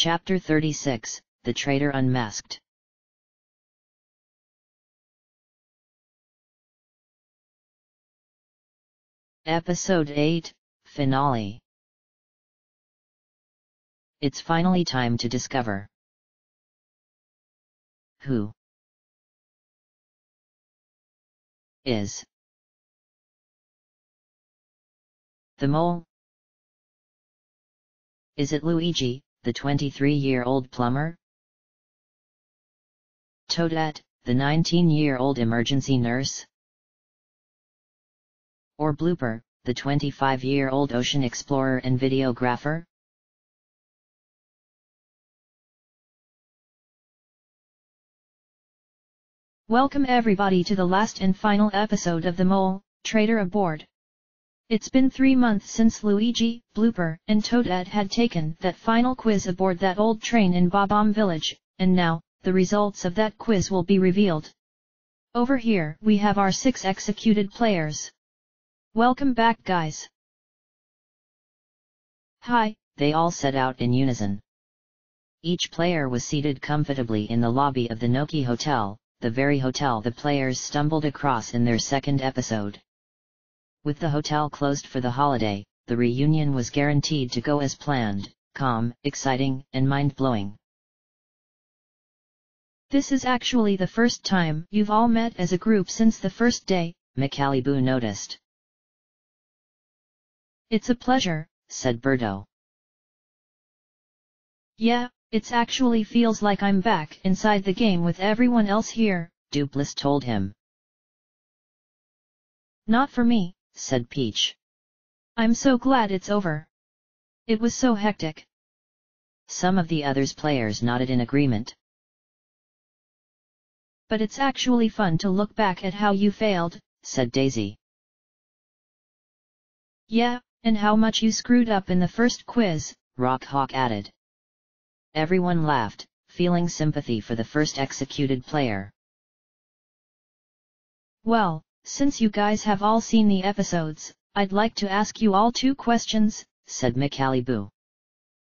Chapter 36, The Traitor Unmasked. Episode 8, Finale. It's finally time to discover who is the mole. Is it Luigi, the 23-year-old plumber? Toadette, the 19-year-old emergency nurse? Or Blooper, the 25-year-old ocean explorer and videographer? Welcome everybody to the last and final episode of The Mole, Traitor Aboard. It's been 3 months since Luigi, Blooper, and Toadette had taken that final quiz aboard that old train in Bob-omb Village, and now, the results of that quiz will be revealed. Over here we have our 6 executed players. Welcome back guys. Hi, they all said out in unison. Each player was seated comfortably in the lobby of the Noki Hotel, the very hotel the players stumbled across in their second episode. With the hotel closed for the holiday, the reunion was guaranteed to go as planned, calm, exciting, and mind-blowing. This is actually the first time you've all met as a group since the first day, Macalibou noticed. It's a pleasure, said Birdo. Yeah, it actually feels like I'm back inside the game with everyone else here, Dupless told him. Not for me, said Peach. I'm so glad it's over. It was so hectic. Some of the others players nodded in agreement. But it's actually fun to look back at how you failed, said Daisy. Yeah, and how much you screwed up in the first quiz, Rock Hawk added. Everyone laughed, feeling sympathy for the first executed player. Well, since you guys have all seen the episodes, I'd like to ask you all 2 questions, said Macalibou.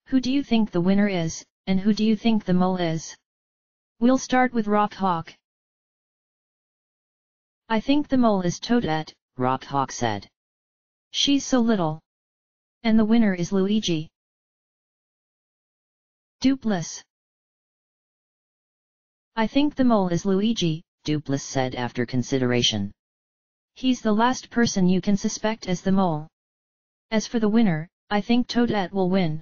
Who do you think the winner is, and who do you think the mole is? We'll start with Rock Hawk. I think the mole is Toadette, Rock Hawk said. She's so little. And the winner is Luigi. Dupless. I think the mole is Luigi, Dupless said after consideration. He's the last person you can suspect as the mole. As for the winner, I think Toadette will win.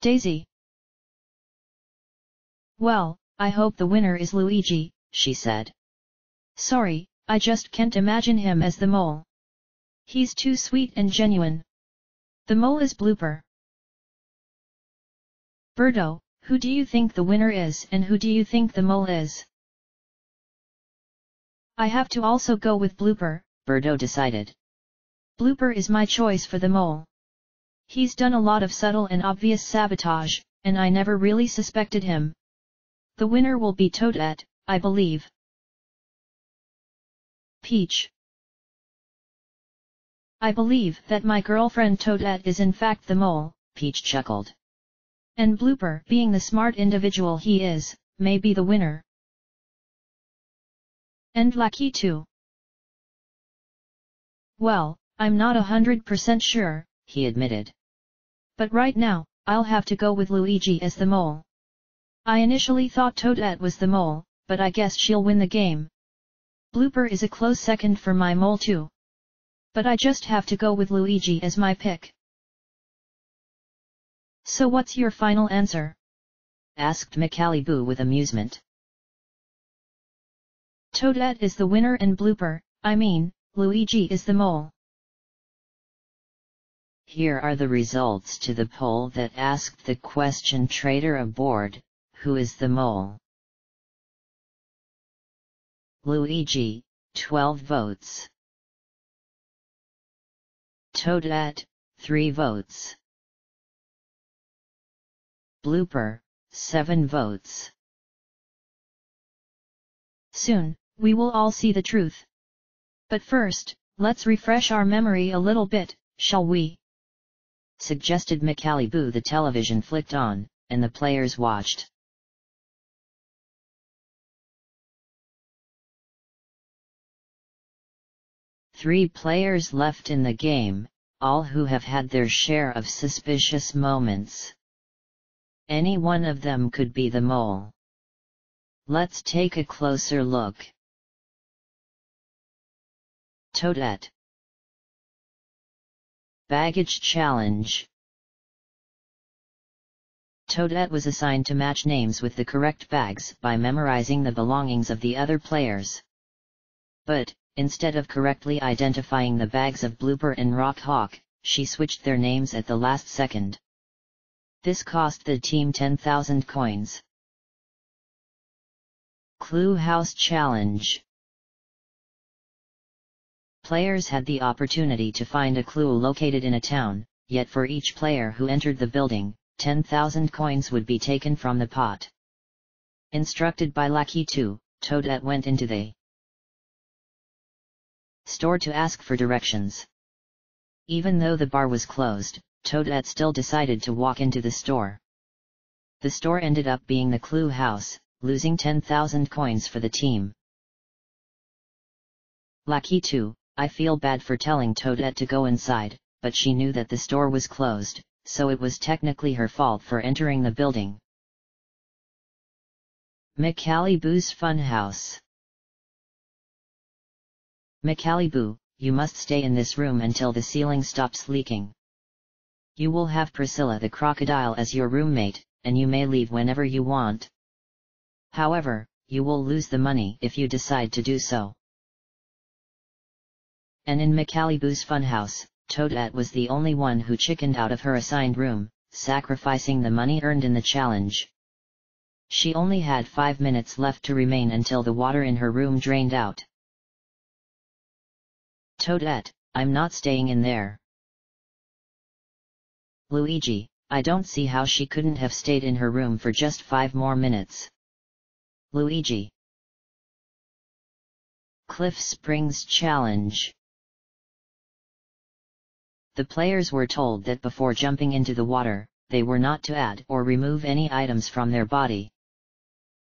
Daisy. Well, I hope the winner is Luigi, she said. Sorry, I just can't imagine him as the mole. He's too sweet and genuine. The mole is Blooper. Birdo, who do you think the winner is and who do you think the mole is? I have to also go with Blooper, Birdo decided. Blooper is my choice for the mole. He's done a lot of subtle and obvious sabotage, and I never really suspected him. The winner will be Toadette, I believe. Peach. I believe that my girlfriend Toadette is in fact the mole, Peach chuckled. And Blooper, being the smart individual he is, may be the winner. And lucky too. Well, I'm not 100% sure, he admitted. But right now, I'll have to go with Luigi as the mole. I initially thought Toadette was the mole, but I guess she'll win the game. Blooper is a close second for my mole too. But I just have to go with Luigi as my pick. So what's your final answer? Asked Macalibou with amusement. Toadette is the winner and Blooper, Luigi is the mole. Here are the results to the poll that asked the question Traitor Aboard, who is the mole? Luigi, 12 votes. Toadette, 3 votes. Blooper, 7 votes. Soon, we will all see the truth. But first, let's refresh our memory a little bit, shall we? suggested McAllibu. The television flicked on, and the players watched. Three players left in the game, all who have had their share of suspicious moments. Any one of them could be the mole. Let's take a closer look. Toadette. Baggage challenge. Toadette was assigned to match names with the correct bags by memorizing the belongings of the other players. But, instead of correctly identifying the bags of Blooper and Rock Hawk, she switched their names at the last second. This cost the team 10,000 coins. Clue House Challenge. Players had the opportunity to find a clue located in a town, yet for each player who entered the building, 10,000 coins would be taken from the pot. Instructed by Lucky 2, Toadette went into the store to ask for directions. Even though the bar was closed, Toadette still decided to walk into the store. The store ended up being the Clue House, losing 10,000 coins for the team. Lucky 2, I feel bad for telling Toadette to go inside, but she knew that the store was closed, so it was technically her fault for entering the building. McAllibu's Funhouse. McAllibu, you must stay in this room until the ceiling stops leaking. You will have Priscilla the crocodile as your roommate, and you may leave whenever you want. However, you will lose the money if you decide to do so. And in McAllibu's Funhouse, Toadette was the only one who chickened out of her assigned room, sacrificing the money earned in the challenge. She only had 5 minutes left to remain until the water in her room drained out. Toadette, I'm not staying in there. Luigi, I don't see how she couldn't have stayed in her room for just 5 more minutes. Luigi. Cliff Springs Challenge. The players were told that before jumping into the water, they were not to add or remove any items from their body.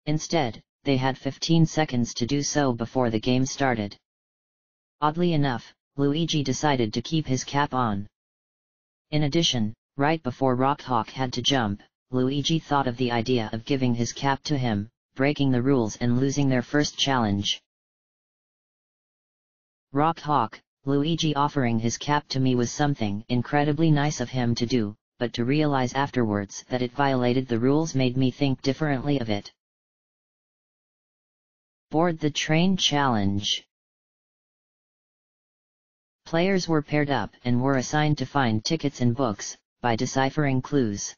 Instead, they had 15 seconds to do so before the game started. Oddly enough, Luigi decided to keep his cap on. In addition, right before Rock Hawk had to jump, Luigi thought of the idea of giving his cap to him, breaking the rules and losing their first challenge. Rock Hawk, Luigi offering his cap to me was something incredibly nice of him to do, but to realize afterwards that it violated the rules made me think differently of it. Board the Train Challenge. Players were paired up and were assigned to find tickets and books, by deciphering clues.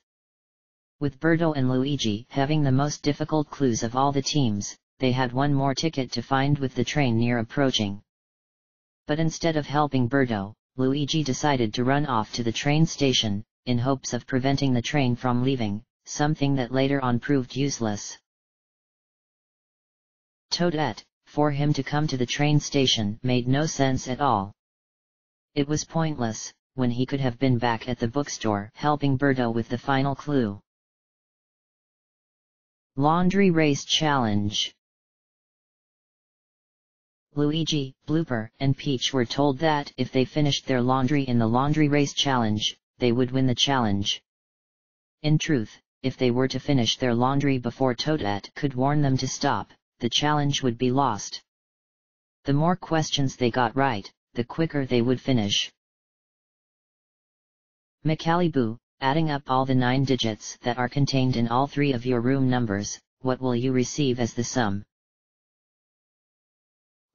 With Birdo and Luigi having the most difficult clues of all the teams, they had one more ticket to find with the train near approaching. But instead of helping Birdo, Luigi decided to run off to the train station, in hopes of preventing the train from leaving, something that later on proved useless. Toadette, for him to come to the train station made no sense at all. It was pointless, when he could have been back at the bookstore helping Birdo with the final clue. Laundry Race Challenge. Luigi, Blooper, and Peach were told that if they finished their laundry in the Laundry Race Challenge, they would win the challenge. In truth, if they were to finish their laundry before Toadette could warn them to stop, the challenge would be lost. The more questions they got right, the quicker they would finish. McAllibu, adding up all the 9 digits that are contained in all 3 of your room numbers, what will you receive as the sum?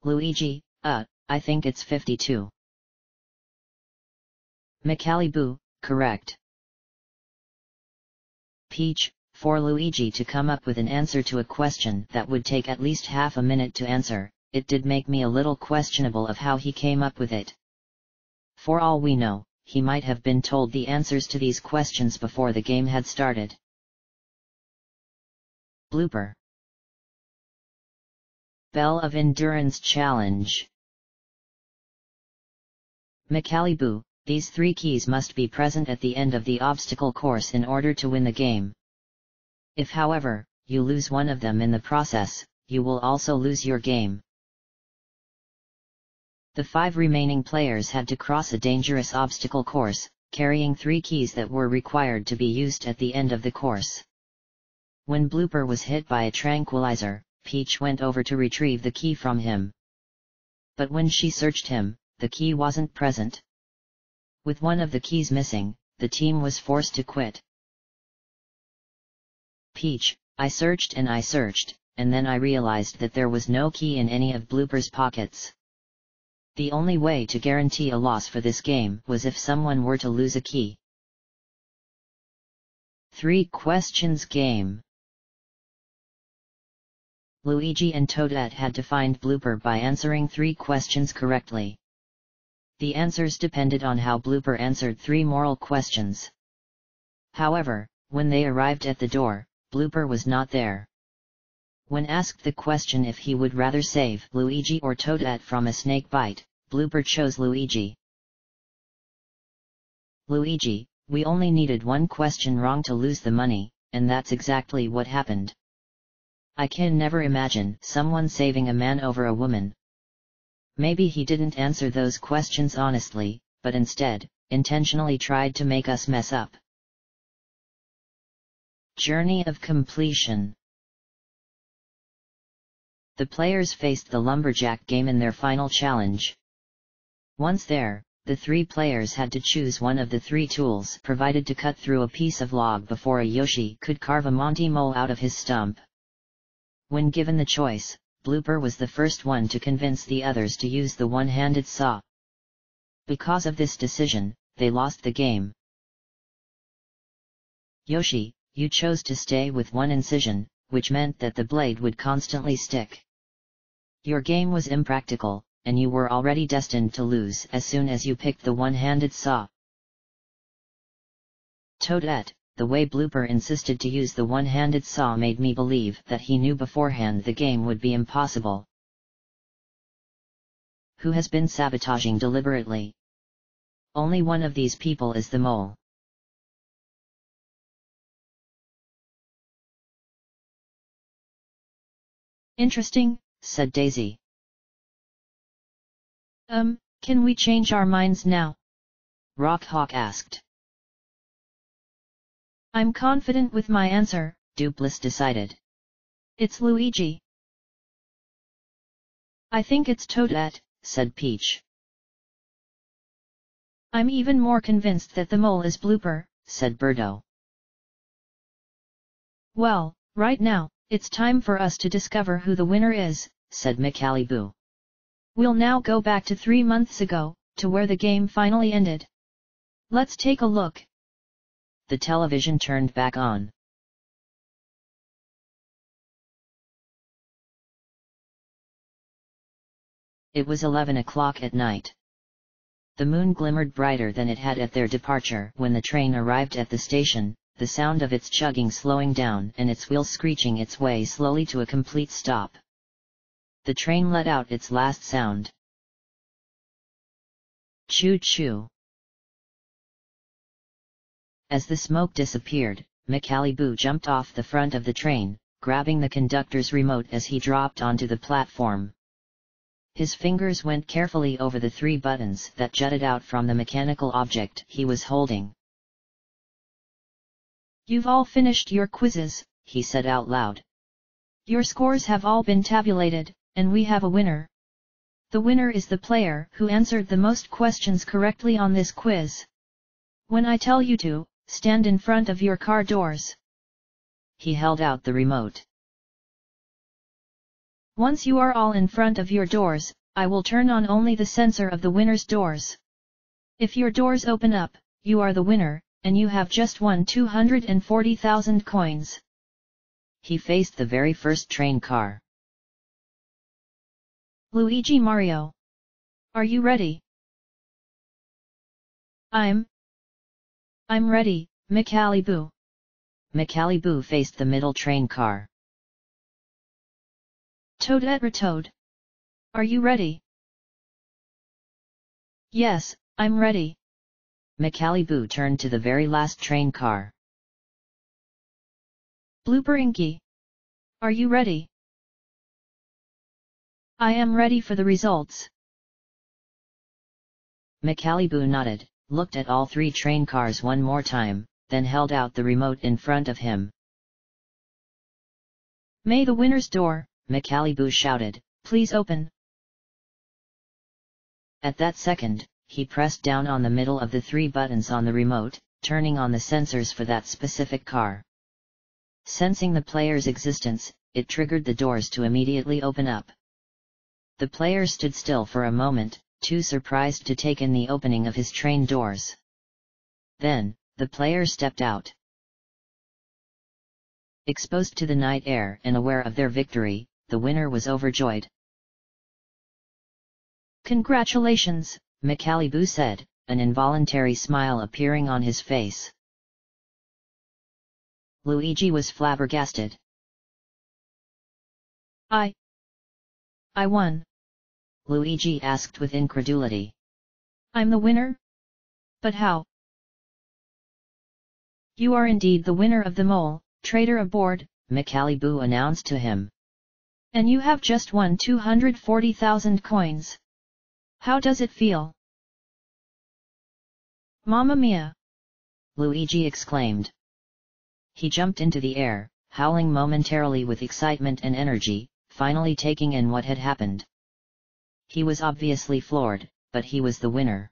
Luigi, I think it's 52. McAllibu, correct. Peach, for Luigi to come up with an answer to a question that would take at least half a minute to answer, it did make me a little questionable of how he came up with it. For all we know, he might have been told the answers to these questions before the game had started. Blooper. Bell of Endurance Challenge. McAllibu, These 3 keys must be present at the end of the obstacle course in order to win the game. If, however, you lose one of them in the process, you will also lose your game. The 5 remaining players had to cross a dangerous obstacle course, carrying 3 keys that were required to be used at the end of the course. When Blooper was hit by a tranquilizer, Peach went over to retrieve the key from him. But when she searched him, the key wasn't present. With one of the keys missing, the team was forced to quit. Peach, I searched, and then I realized that there was no key in any of Blooper's pockets. The only way to guarantee a loss for this game was if someone were to lose a key. 3 questions game. Luigi and Toadette had to find Blooper by answering 3 questions correctly. The answers depended on how Blooper answered 3 moral questions. However, when they arrived at the door, Blooper was not there. When asked the question if he would rather save Luigi or Toadette from a snake bite, Blooper chose Luigi. Luigi, we only needed 1 question wrong to lose the money, and that's exactly what happened. I can never imagine someone saving a man over a woman. Maybe he didn't answer those questions honestly, but instead, intentionally tried to make us mess up. Journey of completion. The players faced the lumberjack game in their final challenge. Once there, the 3 players had to choose one of the 3 tools provided to cut through a piece of log before a Yoshi could carve a Monty Mole out of his stump. When given the choice, Blooper was the first one to convince the others to use the one-handed saw. Because of this decision, they lost the game. Yoshi, you chose to stay with 1 incision, which meant that the blade would constantly stick. Your game was impractical, and you were already destined to lose as soon as you picked the one-handed saw. Toadette, the way Blooper insisted to use the one-handed saw made me believe that he knew beforehand the game would be impossible. Who has been sabotaging deliberately? Only one of these people is the mole. Interesting, said Daisy. Can we change our minds now? Rockhawk asked. I'm confident with my answer, Dupless decided. It's Luigi. I think it's Toadette, said Peach. I'm even more convinced that the mole is Blooper, said Birdo. Well, right now, it's time for us to discover who the winner is, said McAliboo. We'll now go back to 3 months ago, to where the game finally ended. Let's take a look. The television turned back on. It was 11 o'clock at night. The moon glimmered brighter than it had at their departure when the train arrived at the station, the sound of its chugging slowing down and its wheels screeching its way slowly to a complete stop. The train let out its last sound. Choo-choo. As the smoke disappeared, McAliboo jumped off the front of the train, grabbing the conductor's remote as he dropped onto the platform. His fingers went carefully over the 3 buttons that jutted out from the mechanical object he was holding. You've all finished your quizzes, he said out loud. Your scores have all been tabulated, and we have a winner. The winner is the player who answered the most questions correctly on this quiz. When I tell you to, stand in front of your car doors. He held out the remote. Once you are all in front of your doors, I will turn on only the sensor of the winner's doors. If your doors open up, you are the winner, and you have just won 240,000 coins. He faced the very first train car. Luigi Mario. Are you ready? I'm ready, McAliboo. McAliboo faced the middle train car. Toadette Toad. Are you ready? Yes, I'm ready. Macaliboo turned to the very last train car. Blooper Inky. Are you ready? I am ready for the results. Macaliboo nodded, looked at all three train cars one more time, then held out the remote in front of him. May the winner's door, Macaliboo shouted, please open. At that second, he pressed down on the middle of the three buttons on the remote, turning on the sensors for that specific car. Sensing the player's existence, it triggered the doors to immediately open up. The player stood still for a moment, too surprised to take in the opening of his train doors. Then, the player stepped out. Exposed to the night air and aware of their victory, the winner was overjoyed. Congratulations, Macaliboo said, an involuntary smile appearing on his face. Luigi was flabbergasted. I won. Luigi asked with incredulity. I'm the winner? But how? You are indeed the winner of the mole, Traitor aboard, Macaliboo announced to him. And you have just won 240,000 coins. How does it feel? Mamma mia! Luigi exclaimed. He jumped into the air, howling momentarily with excitement and energy, finally taking in what had happened. He was obviously floored, but he was the winner.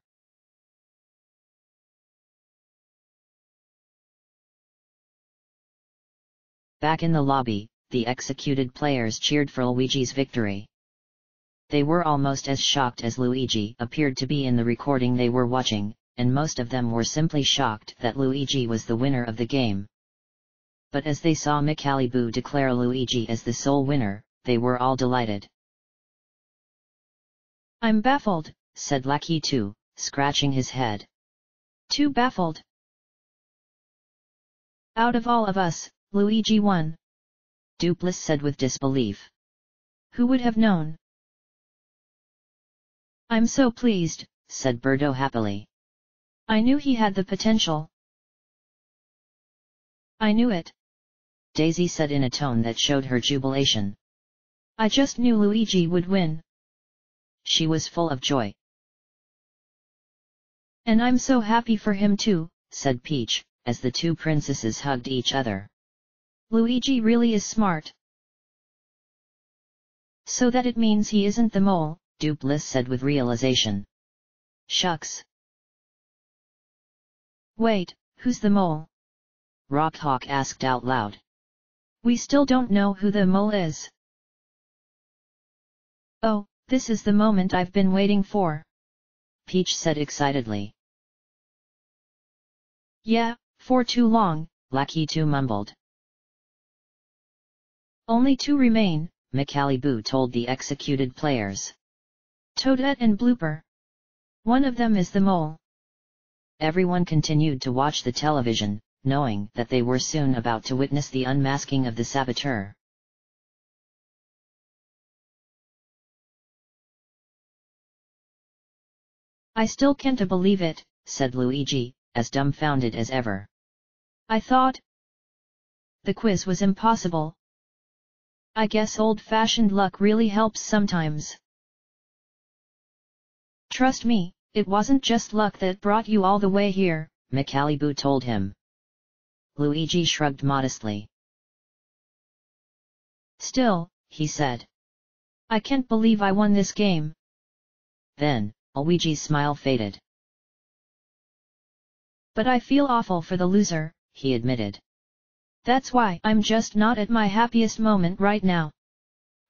Back in the lobby, the executed players cheered for Luigi's victory. They were almost as shocked as Luigi appeared to be in the recording they were watching, and most of them were simply shocked that Luigi was the winner of the game. But as they saw Macaliboo declare Luigi as the sole winner, they were all delighted. I'm baffled, said Lucky 2, scratching his head. Too baffled. Out of all of us, Luigi won. Dupless said with disbelief. Who would have known? I'm so pleased, said Birdo happily. I knew he had the potential. I knew it. Daisy said in a tone that showed her jubilation. I just knew Luigi would win. She was full of joy. And I'm so happy for him too, said Peach, as the two princesses hugged each other. Luigi really is smart. So that it means he isn't the mole, Dupless said with realization. Shucks. Wait, who's the mole? Rockhawk asked out loud. We still don't know who the mole is. Oh, this is the moment I've been waiting for. Peach said excitedly. Yeah, for too long, Lucky 2 mumbled. Only 2 remain, Macaliboo told the executed players. Toadette and Blooper. One of them is the mole. Everyone continued to watch the television, knowing that they were soon about to witness the unmasking of the saboteur. I still can't believe it, said Luigi, as dumbfounded as ever. I thought the quiz was impossible. I guess old-fashioned luck really helps sometimes. Trust me, it wasn't just luck that brought you all the way here, Macaliboo told him. Luigi shrugged modestly. Still, he said. I can't believe I won this game. Then, Luigi's smile faded. But I feel awful for the loser, he admitted. That's why I'm just not at my happiest moment right now.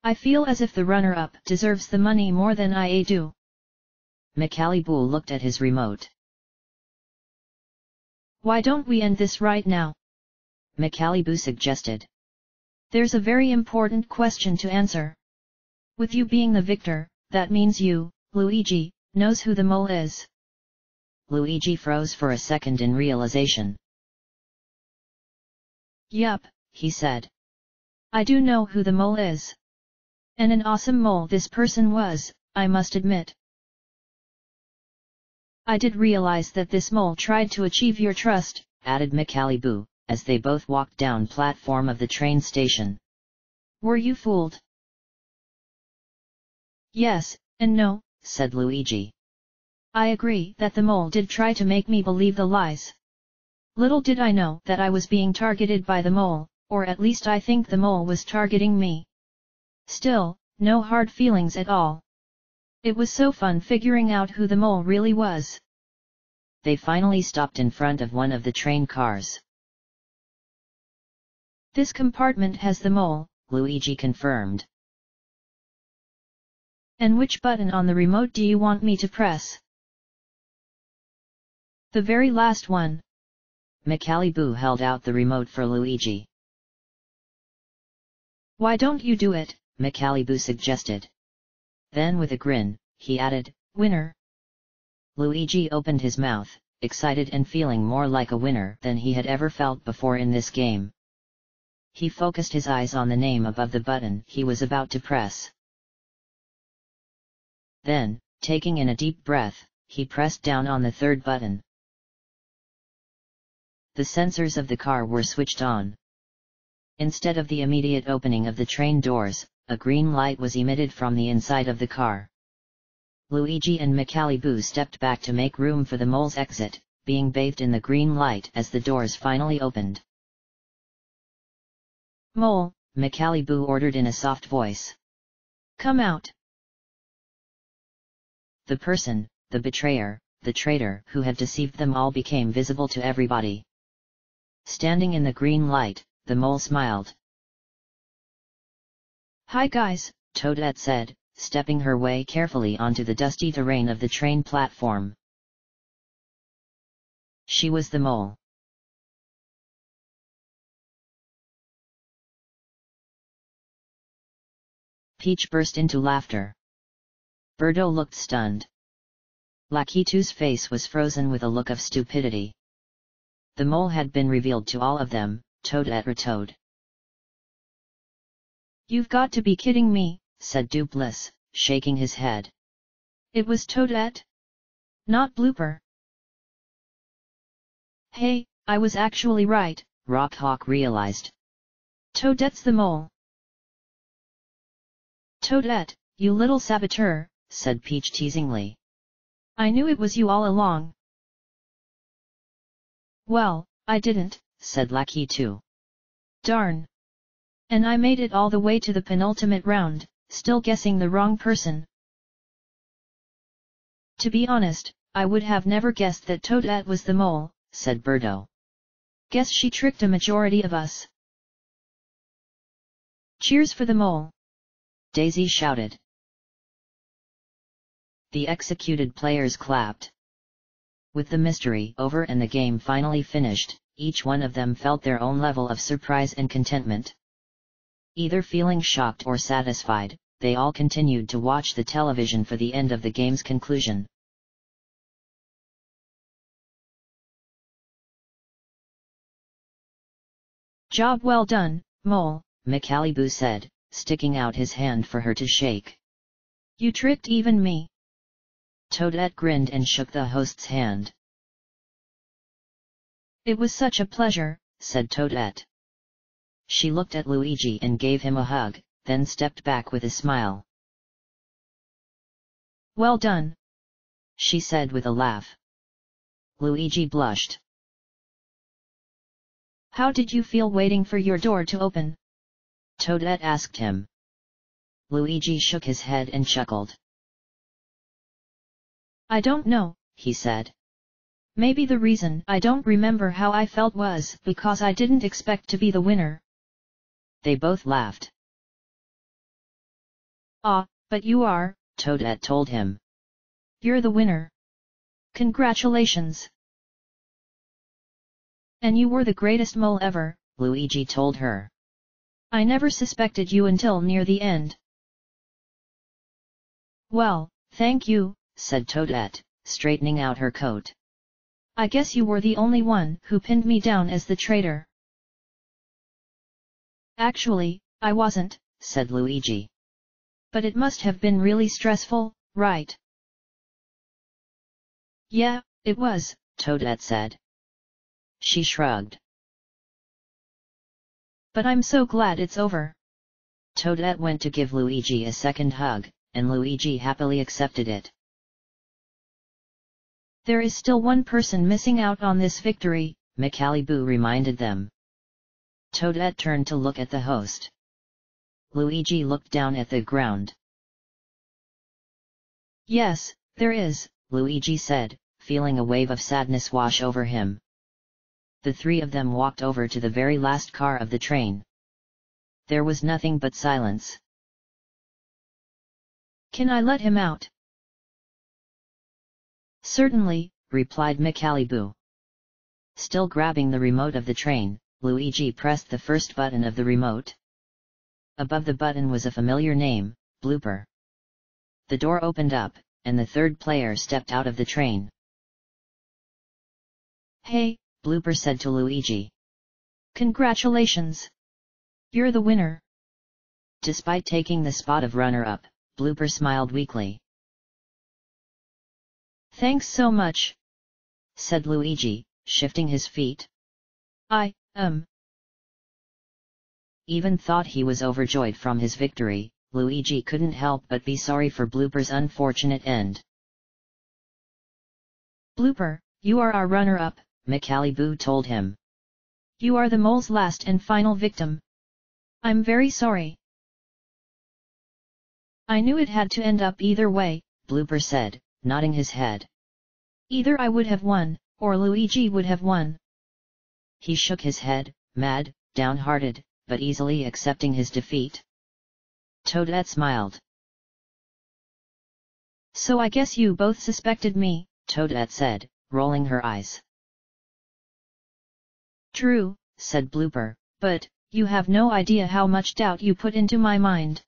I feel as if the runner-up deserves the money more than I do. Macaliboo looked at his remote. Why don't we end this right now? Macaliboo suggested. There's a very important question to answer. With you being the victor, that means you, Luigi, knows who the mole is. Luigi froze for a second in realization. Yup, he said. I do know who the mole is. And an awesome mole this person was, I must admit. I did realize that this mole tried to achieve your trust, added McAliboo, as they both walked down platform of the train station. Were you fooled? Yes, and no, said Luigi. I agree that the mole did try to make me believe the lies. Little did I know that I was being targeted by the mole, or at least I think the mole was targeting me. Still, no hard feelings at all. It was so fun figuring out who the mole really was. They finally stopped in front of one of the train cars. This compartment has the mole, Luigi confirmed. And which button on the remote do you want me to press? The very last one. McAliboo held out the remote for Luigi. Why don't you do it? McAliboo suggested. Then with a grin, he added, winner. Luigi opened his mouth, excited and feeling more like a winner than he had ever felt before in this game. He focused his eyes on the name above the button he was about to press. Then, taking in a deep breath, he pressed down on the third button. The sensors of the car were switched on. Instead of the immediate opening of the train doors, a green light was emitted from the inside of the car. Luigi and McAliboo stepped back to make room for the mole's exit, being bathed in the green light as the doors finally opened. Mole, McAliboo ordered in a soft voice. Come out. The person, the betrayer, the traitor who had deceived them all became visible to everybody. Standing in the green light, the mole smiled. Hi guys, Toadette said, stepping her way carefully onto the dusty terrain of the train platform. She was the mole. Peach burst into laughter. Birdo looked stunned. Lakitu's face was frozen with a look of stupidity. The mole had been revealed to all of them, Toadette retort. You've got to be kidding me, said Dupless, shaking his head. It was Toadette? Not Blooper. Hey, I was actually right, Rockhawk realized. Toadette's the mole. Toadette, you little saboteur, said Peach teasingly. I knew it was you all along. Well, I didn't, said Lakitu. Darn. And I made it all the way to the penultimate round, still guessing the wrong person. To be honest, I would have never guessed that Toadette was the mole, said Birdo. Guess she tricked a majority of us. Cheers for the mole! Daisy shouted. The executed players clapped. With the mystery over and the game finally finished, each one of them felt their own level of surprise and contentment. Either feeling shocked or satisfied, they all continued to watch the television for the end of the game's conclusion. Job well done, mole, McAliboo said, sticking out his hand for her to shake. You tricked even me. Toadette grinned and shook the host's hand. It was such a pleasure, said Toadette. She looked at Luigi and gave him a hug, then stepped back with a smile. Well done, she said with a laugh. Luigi blushed. How did you feel waiting for your door to open? Toadette asked him. Luigi shook his head and chuckled. I don't know, he said. Maybe the reason I don't remember how I felt was because I didn't expect to be the winner. They both laughed. Ah, but you are, Toadette told him. You're the winner. Congratulations. And you were the greatest mole ever, Luigi told her. I never suspected you until near the end. Well, thank you, said Toadette, straightening out her coat. I guess you were the only one who pinned me down as the traitor. Actually, I wasn't, said Luigi. But it must have been really stressful, right? Yeah, it was, Toadette said. She shrugged. But I'm so glad it's over. Toadette went to give Luigi a second hug, and Luigi happily accepted it. There is still one person missing out on this victory, Macalibou reminded them. Toadette turned to look at the host. Luigi looked down at the ground. Yes, there is, Luigi said, feeling a wave of sadness wash over him. The three of them walked over to the very last car of the train. There was nothing but silence. Can I let him out? Certainly, replied Macalibou. Still grabbing the remote of the train, Luigi pressed the first button of the remote. Above the button was a familiar name, Blooper. The door opened up, and the third player stepped out of the train. Hey, Blooper said to Luigi. Congratulations! You're the winner. Despite taking the spot of runner-up, Blooper smiled weakly. Thanks so much, said Luigi, shifting his feet. Even thought he was overjoyed from his victory, Luigi couldn't help but be sorry for Blooper's unfortunate end. Blooper, you are our runner-up, Macalibou told him. You are the mole's last and final victim. I'm very sorry. I knew it had to end up either way, Blooper said, nodding his head. Either I would have won, or Luigi would have won. He shook his head, mad, downhearted, but easily accepting his defeat. Toadette smiled. So I guess you both suspected me, Toadette said, rolling her eyes. True, said Blooper, but, you have no idea how much doubt you put into my mind.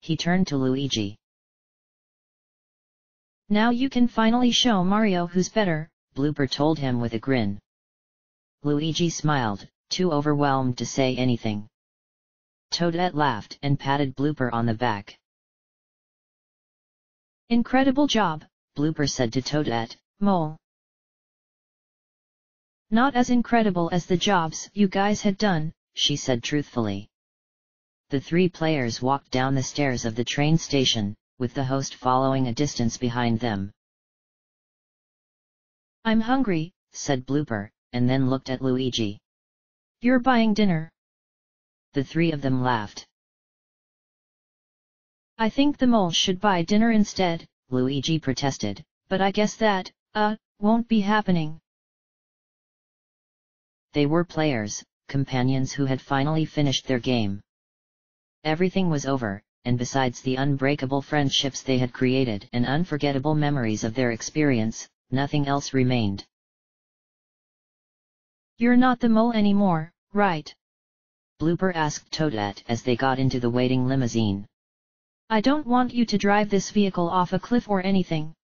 He turned to Luigi. Now you can finally show Mario who's better, Blooper told him with a grin. Luigi smiled, too overwhelmed to say anything. Toadette laughed and patted Blooper on the back. Incredible job, Blooper said to Toadette. Mole. Not as incredible as the jobs you guys had done, she said truthfully. The three players walked down the stairs of the train station, with the host following a distance behind them. I'm hungry, said Blooper, and then looked at Luigi. You're buying dinner. The three of them laughed. I think the mole should buy dinner instead, Luigi protested. But I guess that, won't be happening. They were players, companions who had finally finished their game. Everything was over, and besides the unbreakable friendships they had created and unforgettable memories of their experience, nothing else remained. You're not the mole anymore, right? Blooper asked Toadette as they got into the waiting limousine. I don't want you to drive this vehicle off a cliff or anything.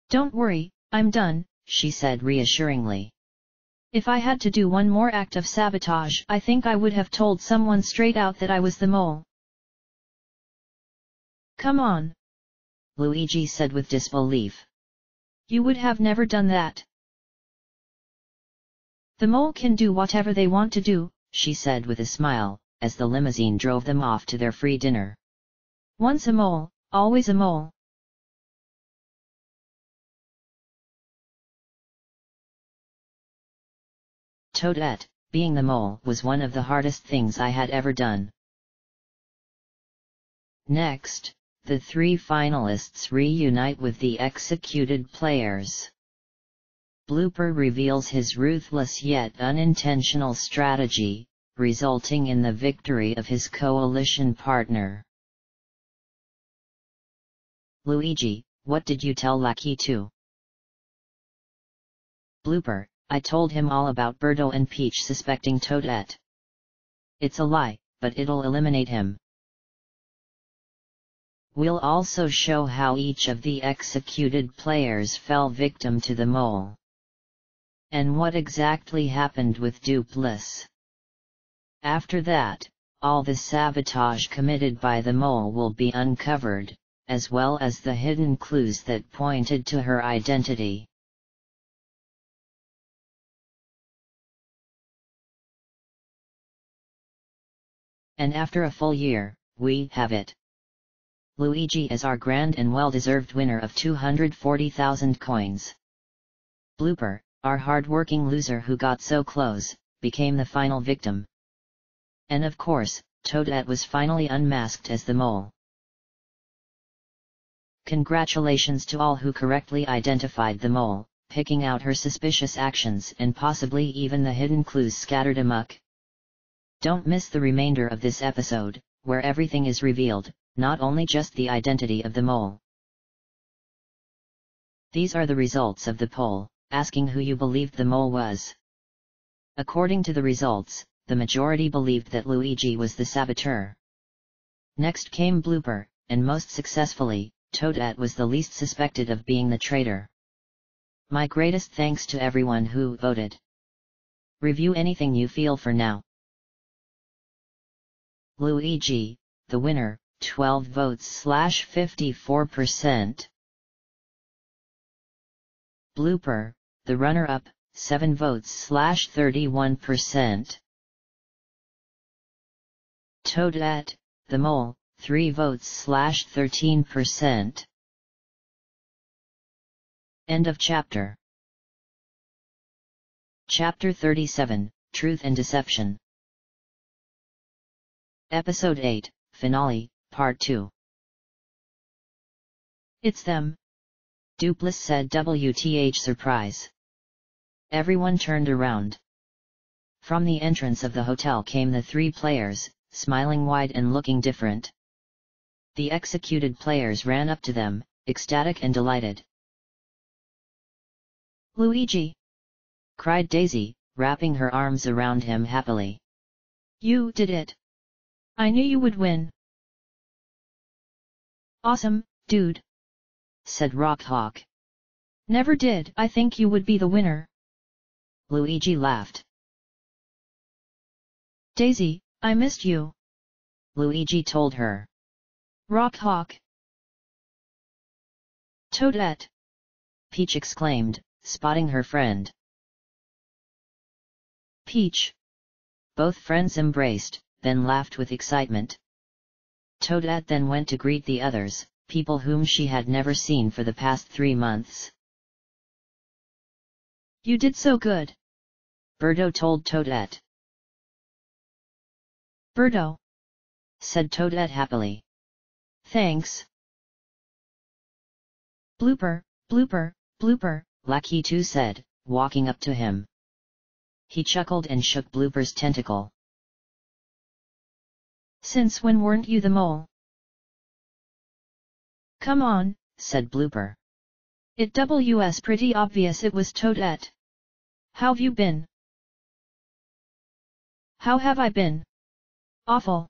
Don't worry, I'm done, she said reassuringly. If I had to do one more act of sabotage, I think I would have told someone straight out that I was the mole. Come on, Luigi said with disbelief. You would have never done that. The mole can do whatever they want to do, she said with a smile, as the limousine drove them off to their free dinner. Once a mole, always a mole. Toadette, being the mole was one of the hardest things I had ever done. Next, the three finalists reunite with the executed players. Blooper reveals his ruthless yet unintentional strategy, resulting in the victory of his coalition partner. Luigi, what did you tell Lucky to? Blooper, I told him all about Birdo and Peach suspecting Toadette. It's a lie, but it'll eliminate him. We'll also show how each of the executed players fell victim to the mole. And what exactly happened with Duplice. After that, all the sabotage committed by the mole will be uncovered, as well as the hidden clues that pointed to her identity. And after a full year, we have it. Luigi is our grand and well-deserved winner of 240,000 coins. Blooper, our hard-working loser who got so close, became the final victim. And of course, Toadette was finally unmasked as the mole. Congratulations to all who correctly identified the mole, picking out her suspicious actions and possibly even the hidden clues scattered amok. Don't miss the remainder of this episode, where everything is revealed, not only just the identity of the mole. These are the results of the poll, asking who you believed the mole was. According to the results, the majority believed that Luigi was the saboteur. Next came Blooper, and most successfully, Toadette was the least suspected of being the traitor. My greatest thanks to everyone who voted. Review anything you feel for now. Luigi, the winner, 12 votes /54%. Blooper, the runner-up, 7 votes /31%. Toadette, the mole, 3 votes /13%. End of chapter. Chapter 37, Truth and Deception. Episode 8, Finale, Part 2. It's them. Dupless said WTH surprise. Everyone turned around. From the entrance of the hotel came the 3 players, smiling wide and looking different. The executed players ran up to them, ecstatic and delighted. Luigi! Cried Daisy, wrapping her arms around him happily. You did it! I knew you would win! Awesome, dude! Said Rockhawk. Never did I think you would be the winner! Luigi laughed. Daisy, I missed you! Luigi told her. Rockhawk! Toadette! Peach exclaimed, spotting her friend. Peach! Both friends embraced, then laughed with excitement. Toadette then went to greet the others, people whom she had never seen for the past 3 months. You did so good! Birdo told Toadette. Birdo! Said Toadette happily. Thanks! Blooper, Blooper, Blooper, Lakitu said, walking up to him. He chuckled and shook Blooper's tentacle. Since when weren't you the mole? Come on, said Blooper. It was pretty obvious it was Toadette. How've you been? How have I been? Awful.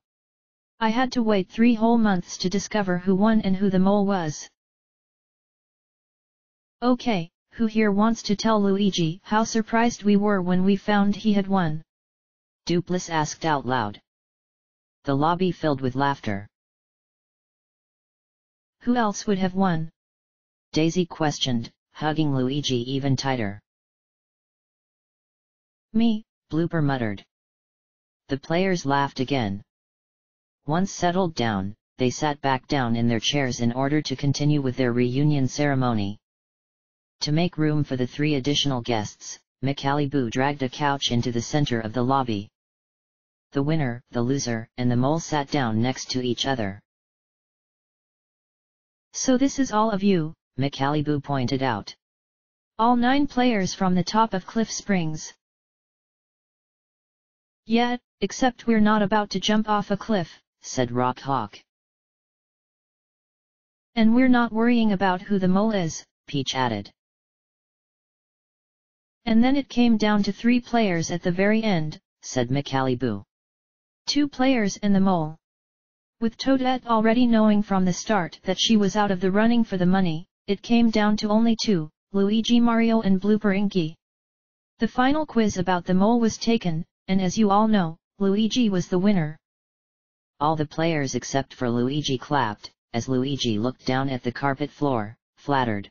I had to wait 3 whole months to discover who won and who the mole was. Okay, who here wants to tell Luigi how surprised we were when we found he had won? Dupless asked out loud. The lobby filled with laughter. Who else would have won? Daisy questioned, hugging Luigi even tighter. Me, Blooper muttered. The players laughed again. Once settled down, they sat back down in their chairs in order to continue with their reunion ceremony. To make room for the 3 additional guests, Macaliboo dragged a couch into the center of the lobby. The winner, the loser, and the mole sat down next to each other. So this is all of you, Macaliboo pointed out. All 9 players from the top of Cliff Springs. Yeah, except we're not about to jump off a cliff, said Rockhawk. And we're not worrying about who the mole is, Peach added. And then it came down to 3 players at the very end, said Macaliboo. 2 players and the mole. With Toadette already knowing from the start that she was out of the running for the money, it came down to only 2, Luigi Mario and Blooper Inky. The final quiz about the mole was taken, and as you all know, Luigi was the winner. All the players except for Luigi clapped, as Luigi looked down at the carpet floor, flattered.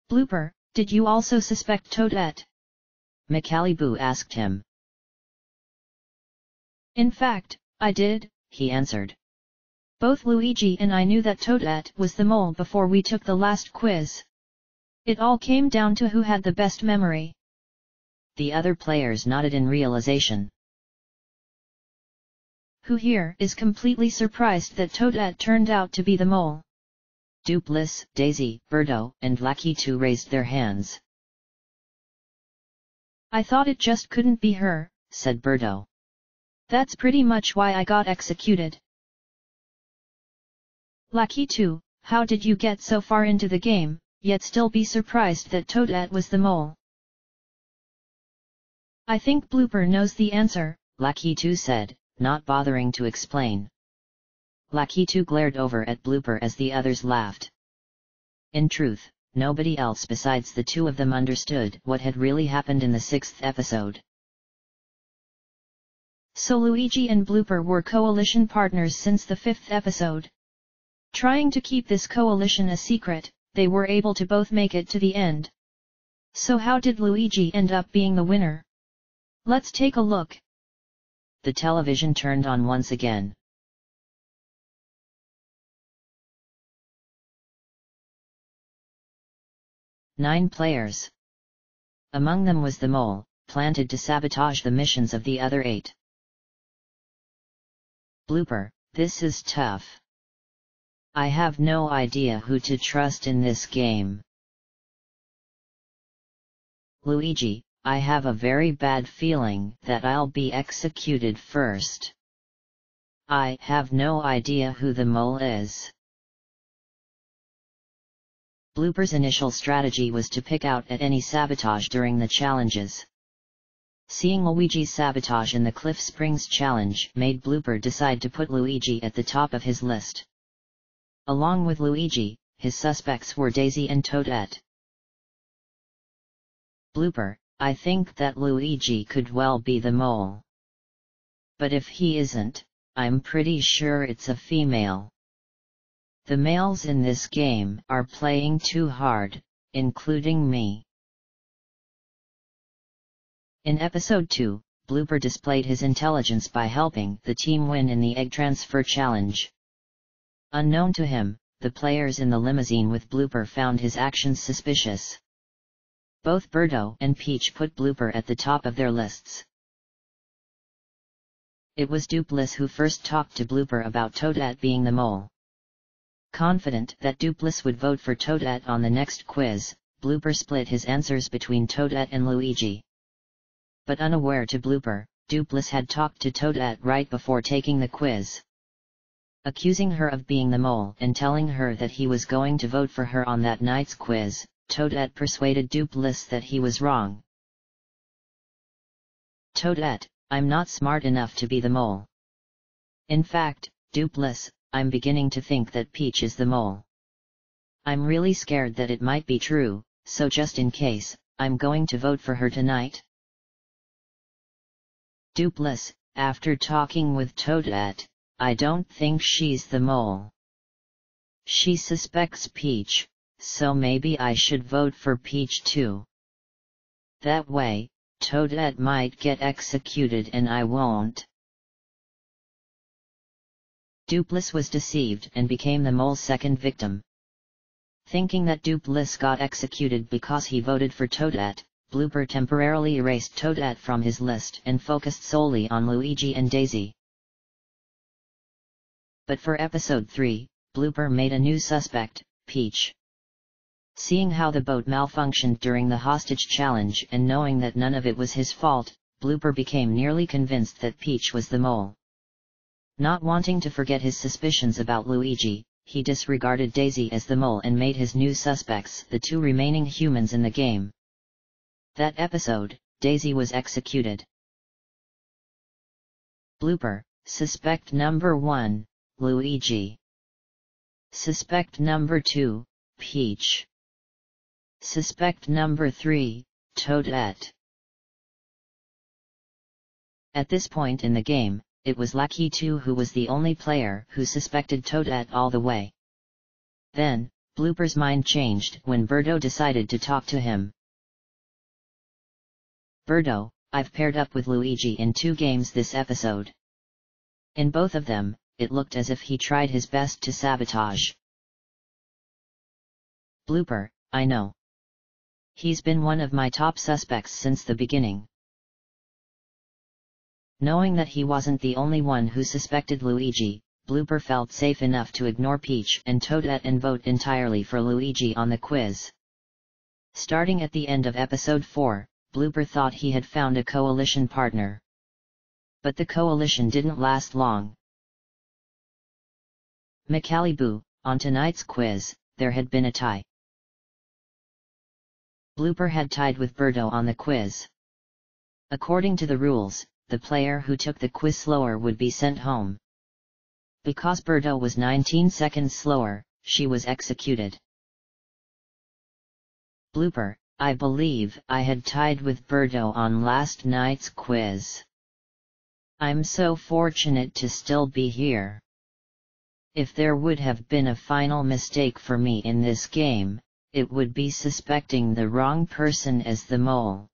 Blooper, did you also suspect Toadette? Macalibou asked him. In fact, I did, he answered. Both Luigi and I knew that Toadette was the mole before we took the last quiz. It all came down to who had the best memory. The other players nodded in realization. Who here is completely surprised that Toadette turned out to be the mole? Dupliss, Daisy, Birdo, and Lucky 2 raised their hands. I thought it just couldn't be her, said Birdo. That's pretty much why I got executed. Lucky 2, how did you get so far into the game, yet still be surprised that Toadette was the mole? I think Blooper knows the answer, Lucky 2 said, not bothering to explain. Lucky 2 glared over at Blooper as the others laughed. In truth, nobody else besides the two of them understood what had really happened in the 6th episode. So Luigi and Blooper were coalition partners since the 5th episode. Trying to keep this coalition a secret, they were able to both make it to the end. So how did Luigi end up being the winner? Let's take a look. The television turned on once again. Nine players. Among them was the mole, planted to sabotage the missions of the other 8. Blooper, this is tough. I have no idea who to trust in this game. Luigi, I have a very bad feeling that I'll be executed first. I have no idea who the mole is. Blooper's initial strategy was to pick out at any sabotage during the challenges. Seeing Luigi's sabotage in the Cliff Springs challenge made Blooper decide to put Luigi at the top of his list. Along with Luigi, his suspects were Daisy and Toadette. Blooper, I think that Luigi could well be the mole. But if he isn't, I'm pretty sure it's a female. The males in this game are playing too hard, including me. In episode 2, Blooper displayed his intelligence by helping the team win in the egg transfer challenge. Unknown to him, the players in the limousine with Blooper found his actions suspicious. Both Birdo and Peach put Blooper at the top of their lists. It was Dupliss who first talked to Blooper about Toadette being the mole. Confident that Dupliss would vote for Toadette on the next quiz, Blooper split his answers between Toadette and Luigi. But unaware to Blooper, Dupliss had talked to Toadette right before taking the quiz. Accusing her of being the mole and telling her that he was going to vote for her on that night's quiz, Toadette persuaded Dupliss that he was wrong. Toadette, I'm not smart enough to be the mole. In fact, Dupliss, I'm beginning to think that Peach is the mole. I'm really scared that it might be true, so just in case, I'm going to vote for her tonight. Dupliss, after talking with Toadette, I don't think she's the mole. She suspects Peach, so maybe I should vote for Peach too. That way, Toadette might get executed and I won't. Dupliss was deceived and became the mole's second victim. Thinking that Dupliss got executed because he voted for Toadette, Blooper temporarily erased Toadette from his list and focused solely on Luigi and Daisy. But for episode 3, Blooper made a new suspect, Peach. Seeing how the boat malfunctioned during the hostage challenge and knowing that none of it was his fault, Blooper became nearly convinced that Peach was the mole. Not wanting to forget his suspicions about Luigi, he disregarded Daisy as the mole and made his new suspects the two remaining humans in the game. That episode, Daisy was executed. Blooper, suspect number 1, Luigi. Suspect number 2, Peach. Suspect number 3, Toadette. At this point in the game, it was Lucky 2 who was the only player who suspected Toadette all the way. Then, Blooper's mind changed when Birdo decided to talk to him. Birdo, I've paired up with Luigi in 2 games this episode. In both of them, it looked as if he tried his best to sabotage. Blooper, I know. He's been one of my top suspects since the beginning. Knowing that he wasn't the only one who suspected Luigi, Blooper felt safe enough to ignore Peach and Toadette and vote entirely for Luigi on the quiz. Starting at the end of episode 4, Blooper thought he had found a coalition partner. But the coalition didn't last long. Macaliboo, on tonight's quiz, there had been a tie. Blooper had tied with Birdo on the quiz. According to the rules, the player who took the quiz slower would be sent home. Because Birdo was 19 seconds slower, she was executed. Blooper, I believe I had tied with Birdo on last night's quiz. I'm so fortunate to still be here. If there would have been a final mistake for me in this game, it would be suspecting the wrong person as the mole.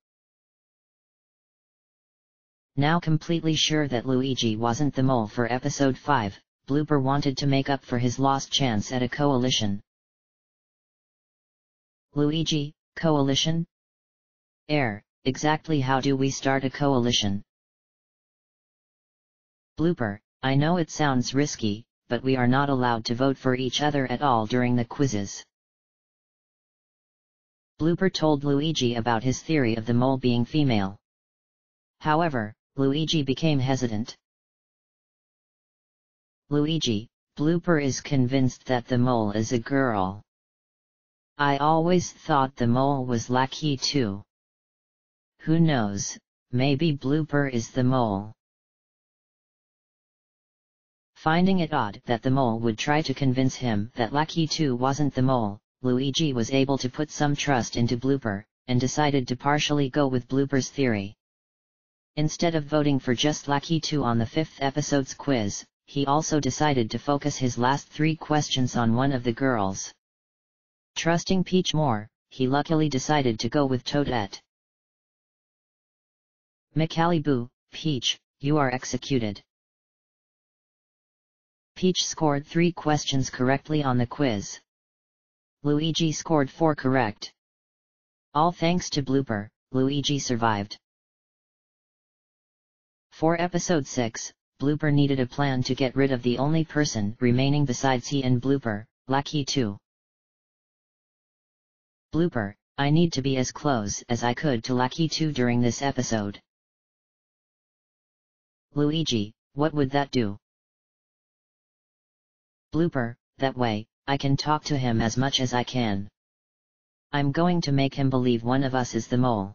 Now completely sure that Luigi wasn't the mole for episode 5, Blooper wanted to make up for his lost chance at a coalition. Luigi, coalition? Exactly how do we start a coalition? Blooper, I know it sounds risky, but we are not allowed to vote for each other at all during the quizzes. Blooper told Luigi about his theory of the mole being female. However, Luigi became hesitant. Luigi, Blooper is convinced that the mole is a girl. I always thought the mole was Lucky 2. Who knows, maybe Blooper is the mole. Finding it odd that the mole would try to convince him that Lucky 2 wasn't the mole, Luigi was able to put some trust into Blooper, and decided to partially go with Blooper's theory. Instead of voting for just Lucky 2 on the 5th episode's quiz, he also decided to focus his last 3 questions on one of the girls. Trusting Peach more, he luckily decided to go with Toadette. Macaliboo, Peach, you are executed. Peach scored 3 questions correctly on the quiz. Luigi scored 4 correct. All thanks to Blooper, Luigi survived. For episode 6, Blooper needed a plan to get rid of the only person remaining besides he and Blooper, Lucky 2. Blooper, I need to be as close as I could to Lucky 2 during this episode. Luigi, what would that do? Blooper, that way, I can talk to him as much as I can. I'm going to make him believe one of us is the mole.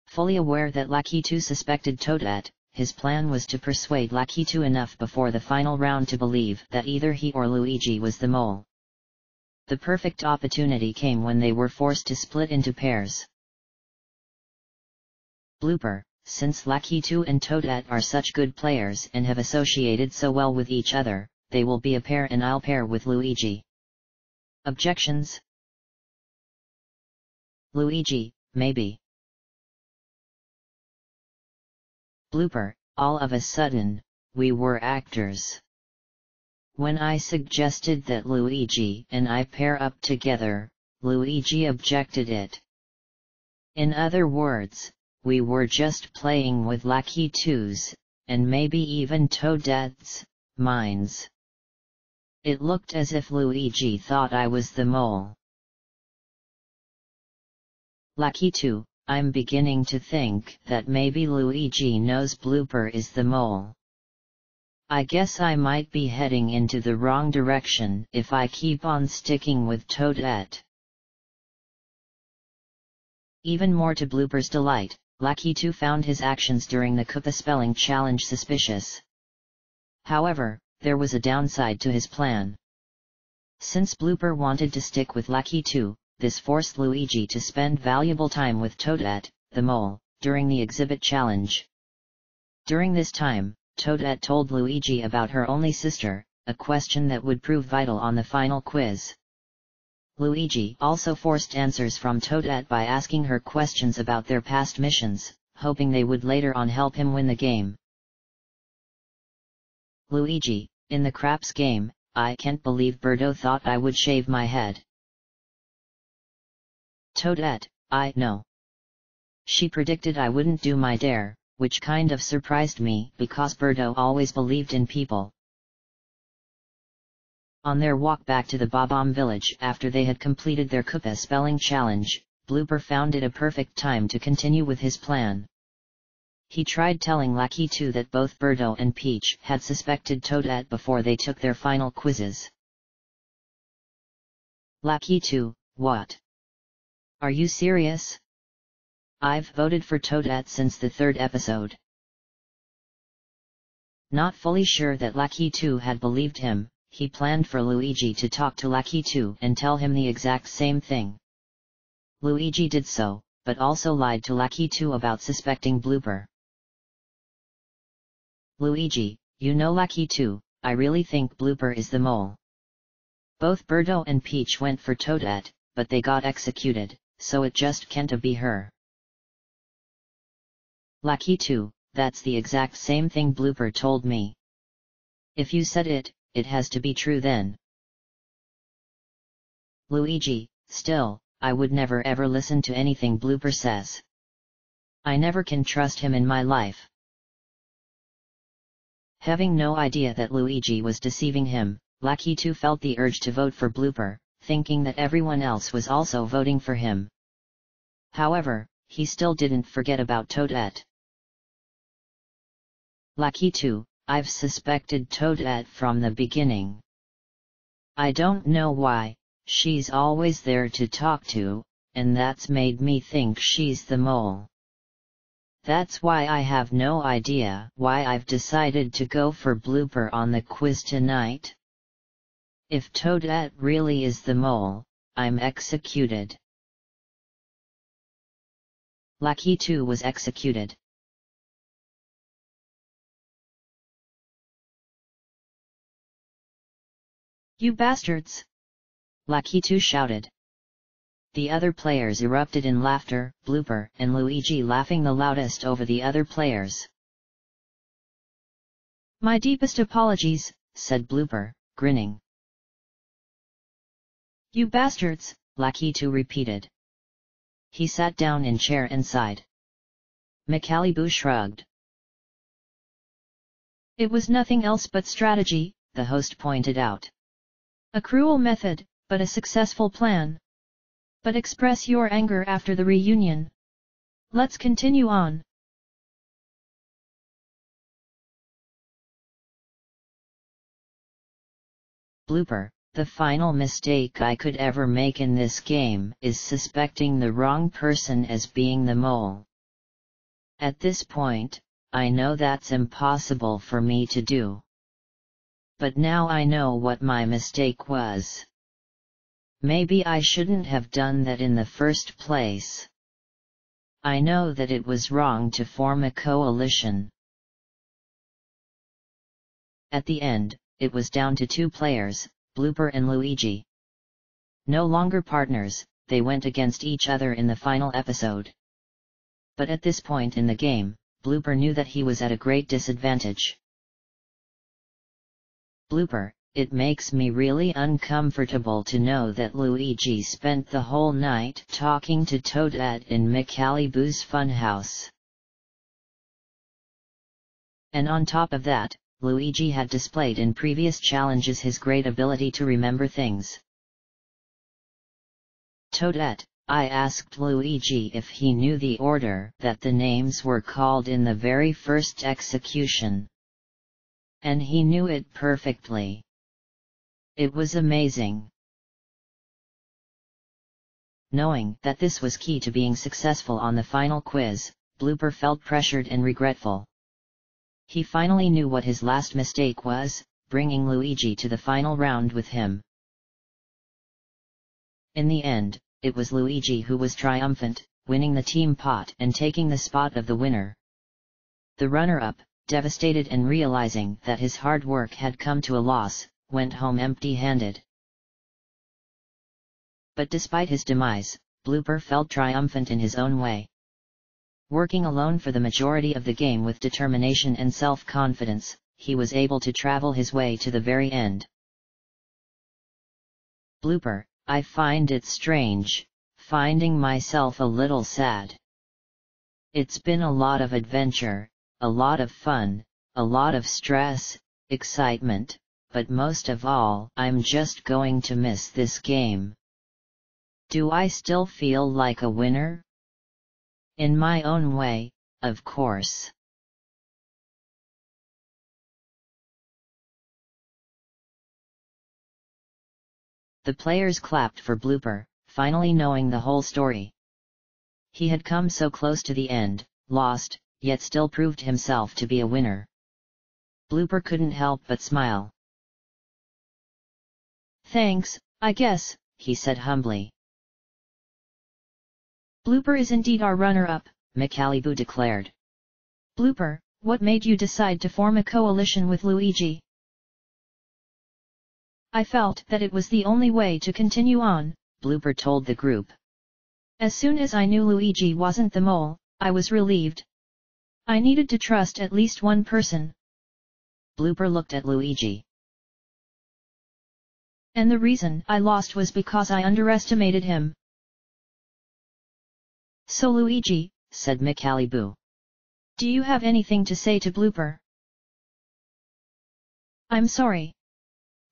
Fully aware that Lucky 2 suspected Toadette, his plan was to persuade Lucky 2 enough before the final round to believe that either he or Luigi was the mole. The perfect opportunity came when they were forced to split into pairs. Blooper, since Lucky 2 and Toadette are such good players and have associated so well with each other, they will be a pair and I'll pair with Luigi. Objections? Luigi, maybe. Blooper, all of a sudden, we were actors. When I suggested that Luigi and I pair up together, Luigi objected it. In other words, we were just playing with Lucky 2's, and maybe even Toadette's, minds. It looked as if Luigi thought I was the mole. Lucky 2, I'm beginning to think that maybe Luigi knows Blooper is the mole. I guess I might be heading into the wrong direction if I keep on sticking with Toadette. Even more to Blooper's delight, Lucky 2 found his actions during the Koopa spelling challenge suspicious. However, there was a downside to his plan. Since Blooper wanted to stick with Lucky 2, this forced Luigi to spend valuable time with Toadette, the mole, during the exhibit challenge. During this time, Toadette told Luigi about her only sister, a question that would prove vital on the final quiz. Luigi also forced answers from Toadette by asking her questions about their past missions, hoping they would later on help him win the game. Luigi, in the craps game, I can't believe Birdo thought I would shave my head. Toadette, I know. She predicted I wouldn't do my dare, which kind of surprised me because Birdo always believed in people. On their walk back to the Bob-omb village after they had completed their Koopa spelling challenge, Blooper found it a perfect time to continue with his plan. He tried telling Lucky 2 that both Birdo and Peach had suspected Toadette before they took their final quizzes. Lucky 2, what? Are you serious? I've voted for Toadette since the 3rd episode. Not fully sure that Lucky 2 had believed him, he planned for Luigi to talk to Lucky 2 and tell him the exact same thing. Luigi did so, but also lied to Lucky 2 about suspecting Blooper. Luigi, you know Lucky 2, I really think Blooper is the mole. Both Birdo and Peach went for Toadette, but they got executed, so it just can't be her. Lucky 2, that's the exact same thing Blooper told me. If you said it, it has to be true then. Luigi, still, I would never ever listen to anything Blooper says. I never can trust him in my life. Having no idea that Luigi was deceiving him, Lucky 2 felt the urge to vote for Blooper, thinking that everyone else was also voting for him. However, he still didn't forget about Toadette. Lucky 2, I've suspected Toadette from the beginning. I don't know why, she's always there to talk to, and that's made me think she's the mole. That's why I have no idea why I've decided to go for Blooper on the quiz tonight. If Toadette really is the mole, I'm executed. Lucky 2 was executed. You bastards! Lucky 2 shouted. The other players erupted in laughter, Blooper and Luigi laughing the loudest over the other players. My deepest apologies, said Blooper, grinning. You bastards, Lucky 2 repeated. He sat down in chair and sighed. McAllibu shrugged. It was nothing else but strategy, the host pointed out. A cruel method, but a successful plan. But express your anger after the reunion. Let's continue on. Blooper, the final mistake I could ever make in this game is suspecting the wrong person as being the mole. At this point, I know that's impossible for me to do. But now I know what my mistake was. Maybe I shouldn't have done that in the first place. I know that it was wrong to form a coalition. At the end, it was down to 2 players, Blooper and Luigi. No longer partners, they went against each other in the final episode. But at this point in the game, Blooper knew that he was at a great disadvantage. Blooper, it makes me really uncomfortable to know that Luigi spent the whole night talking to Toadette in McAllibu's funhouse. And on top of that, Luigi had displayed in previous challenges his great ability to remember things. Toadette, I asked Luigi if he knew the order that the names were called in the very first execution. And he knew it perfectly. It was amazing. Knowing that this was key to being successful on the final quiz, Blooper felt pressured and regretful. He finally knew what his last mistake was, bringing Luigi to the final round with him. In the end, it was Luigi who was triumphant, winning the team pot and taking the spot of the winner. The runner-up, devastated and realizing that his hard work had come to a loss, went home empty-handed. But despite his demise, Blooper felt triumphant in his own way. Working alone for the majority of the game with determination and self-confidence, he was able to travel his way to the very end. Blooper: I find it strange, finding myself a little sad. It's been a lot of adventure, a lot of fun, a lot of stress, excitement, but most of all, I'm just going to miss this game. Do I still feel like a winner? In my own way, of course. The players clapped for Blooper, finally knowing the whole story. He had come so close to the end, lost, yet still proved himself to be a winner. Blooper couldn't help but smile. Thanks, I guess, he said humbly. Blooper is indeed our runner-up, Macalibou declared. Blooper, what made you decide to form a coalition with Luigi? I felt that it was the only way to continue on, Blooper told the group. As soon as I knew Luigi wasn't the mole, I was relieved. I needed to trust at least one person. Blooper looked at Luigi. And the reason I lost was because I underestimated him. So Luigi, said Macalibou. Do you have anything to say to Blooper? I'm sorry.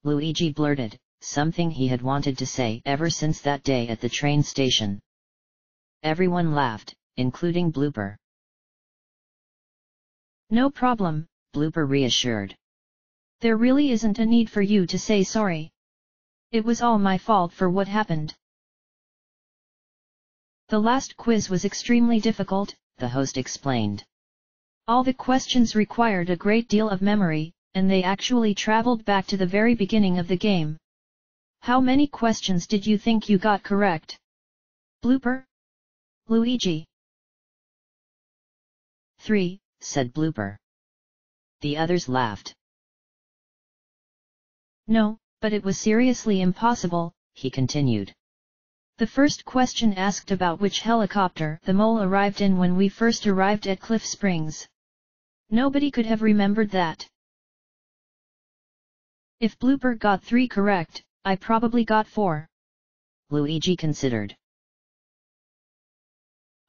Luigi blurted, something he had wanted to say ever since that day at the train station. Everyone laughed, including Blooper. No problem, Blooper reassured. There really isn't a need for you to say sorry. It was all my fault for what happened. The last quiz was extremely difficult, the host explained. All the questions required a great deal of memory, and they actually traveled back to the very beginning of the game. How many questions did you think you got correct? Blooper? Luigi? 3, said Blooper. The others laughed. No, but it was seriously impossible, he continued. The first question asked about which helicopter the mole arrived in when we first arrived at Cliff Springs. Nobody could have remembered that. If Blooper got 3 correct, I probably got 4. Luigi considered.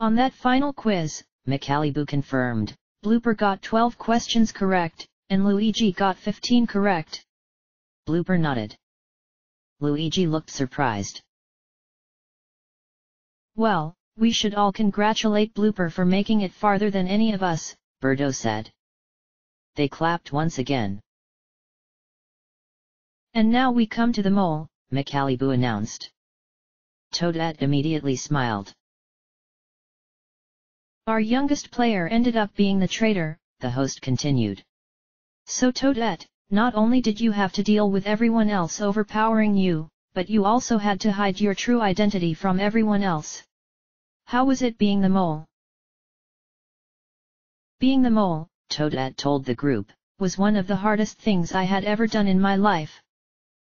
On that final quiz, Macalibou confirmed, Blooper got 12 questions correct, and Luigi got 15 correct. Blooper nodded. Luigi looked surprised. Well, we should all congratulate Blooper for making it farther than any of us, Birdo said. They clapped once again. And now we come to the mole, Macalibou announced. Toadette immediately smiled. Our youngest player ended up being the traitor, the host continued. So Toadette, not only did you have to deal with everyone else overpowering you, but you also had to hide your true identity from everyone else. How was it being the mole? Being the mole, Toadette told the group, was one of the hardest things I had ever done in my life.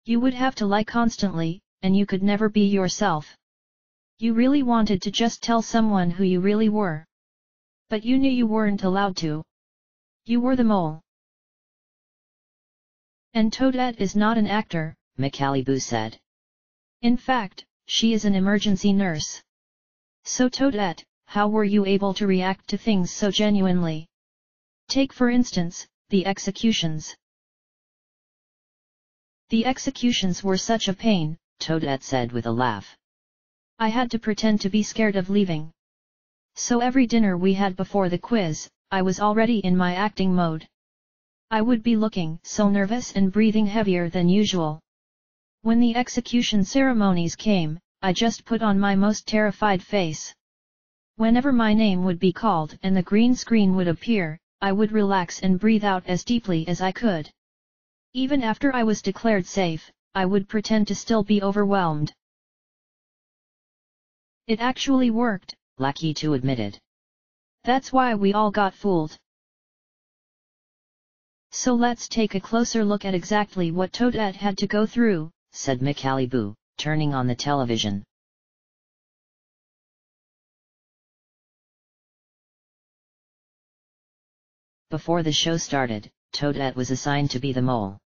You would have to lie constantly, and you could never be yourself. You really wanted to just tell someone who you really were. But you knew you weren't allowed to. You were the mole. And Toadette is not an actor, Macalibou said. In fact, she is an emergency nurse. So Toadette, how were you able to react to things so genuinely? Take for instance, the executions. The executions were such a pain, Toadette said with a laugh. I had to pretend to be scared of leaving. So every dinner we had before the quiz, I was already in my acting mode. I would be looking so nervous and breathing heavier than usual. When the execution ceremonies came, I just put on my most terrified face. Whenever my name would be called and the green screen would appear, I would relax and breathe out as deeply as I could. Even after I was declared safe, I would pretend to still be overwhelmed. It actually worked, Lakitu admitted. That's why we all got fooled. So let's take a closer look at exactly what Toadette had to go through, said Micallyboo, turning on the television. Before the show started, Toadette was assigned to be the mole.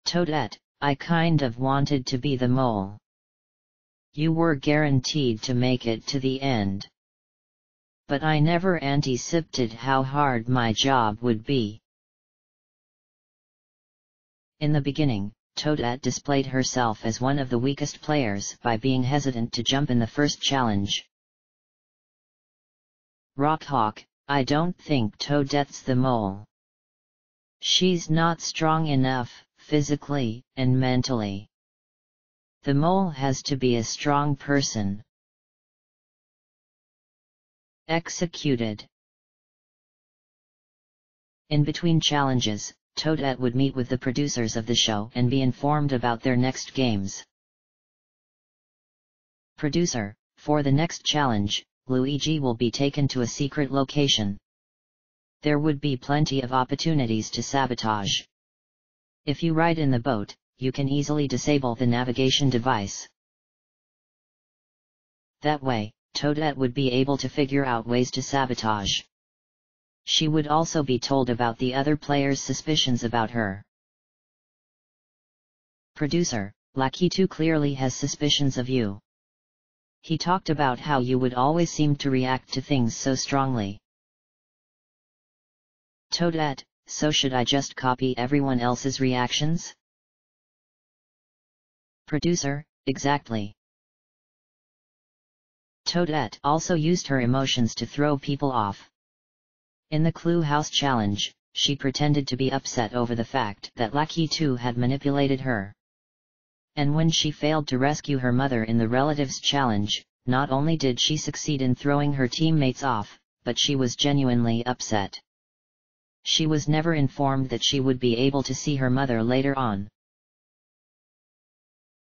Toadette, I kind of wanted to be the mole. You were guaranteed to make it to the end. But I never anticipated how hard my job would be. In the beginning, Toadette displayed herself as one of the weakest players by being hesitant to jump in the first challenge. Rockhawk, I don't think Toadette's the mole. She's not strong enough, physically and mentally. The mole has to be a strong person. Executed. In between challenges, Toadette would meet with the producers of the show and be informed about their next games. Producer, for the next challenge, Luigi will be taken to a secret location. There would be plenty of opportunities to sabotage. If you ride in the boat, you can easily disable the navigation device. That way, Toadette would be able to figure out ways to sabotage. She would also be told about the other players' suspicions about her. Producer, Lakitu clearly has suspicions of you. He talked about how you would always seem to react to things so strongly. Toadette, so should I just copy everyone else's reactions? Producer, exactly. Toadette also used her emotions to throw people off. In the Clue House challenge, she pretended to be upset over the fact that Lakitu had manipulated her. And when she failed to rescue her mother in the Relatives challenge, not only did she succeed in throwing her teammates off, but she was genuinely upset. She was never informed that she would be able to see her mother later on.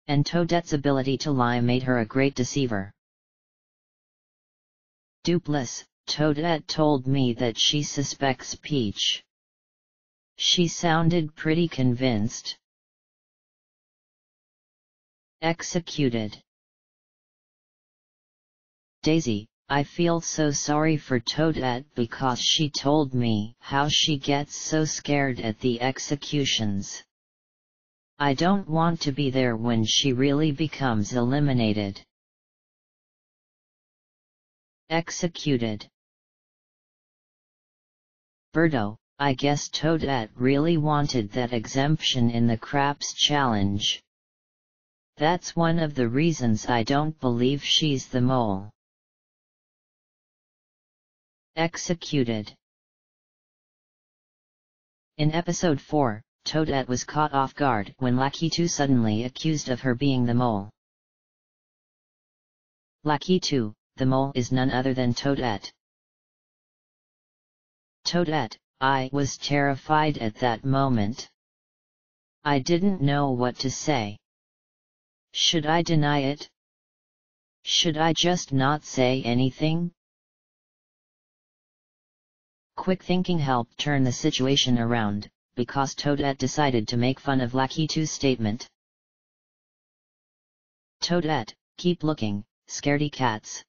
And Toadette's ability to lie made her a great deceiver. Dupless, Toadette told me that she suspects Peach. She sounded pretty convinced. Executed. Daisy, I feel so sorry for Toadette because she told me how she gets so scared at the executions. I don't want to be there when she really becomes eliminated. Executed. Birdo, I guess Toadette really wanted that exemption in the Craps challenge. That's one of the reasons I don't believe she's the mole. Executed. In episode 4, Toadette was caught off guard when Lakitu suddenly accused of her being the mole. Lakitu, the mole is none other than Toadette. Toadette, I was terrified at that moment. I didn't know what to say. Should I deny it? Should I just not say anything? Quick thinking helped turn the situation around, because Toadette decided to make fun of Lakitu's statement. Toadette, keep looking, scaredy cats.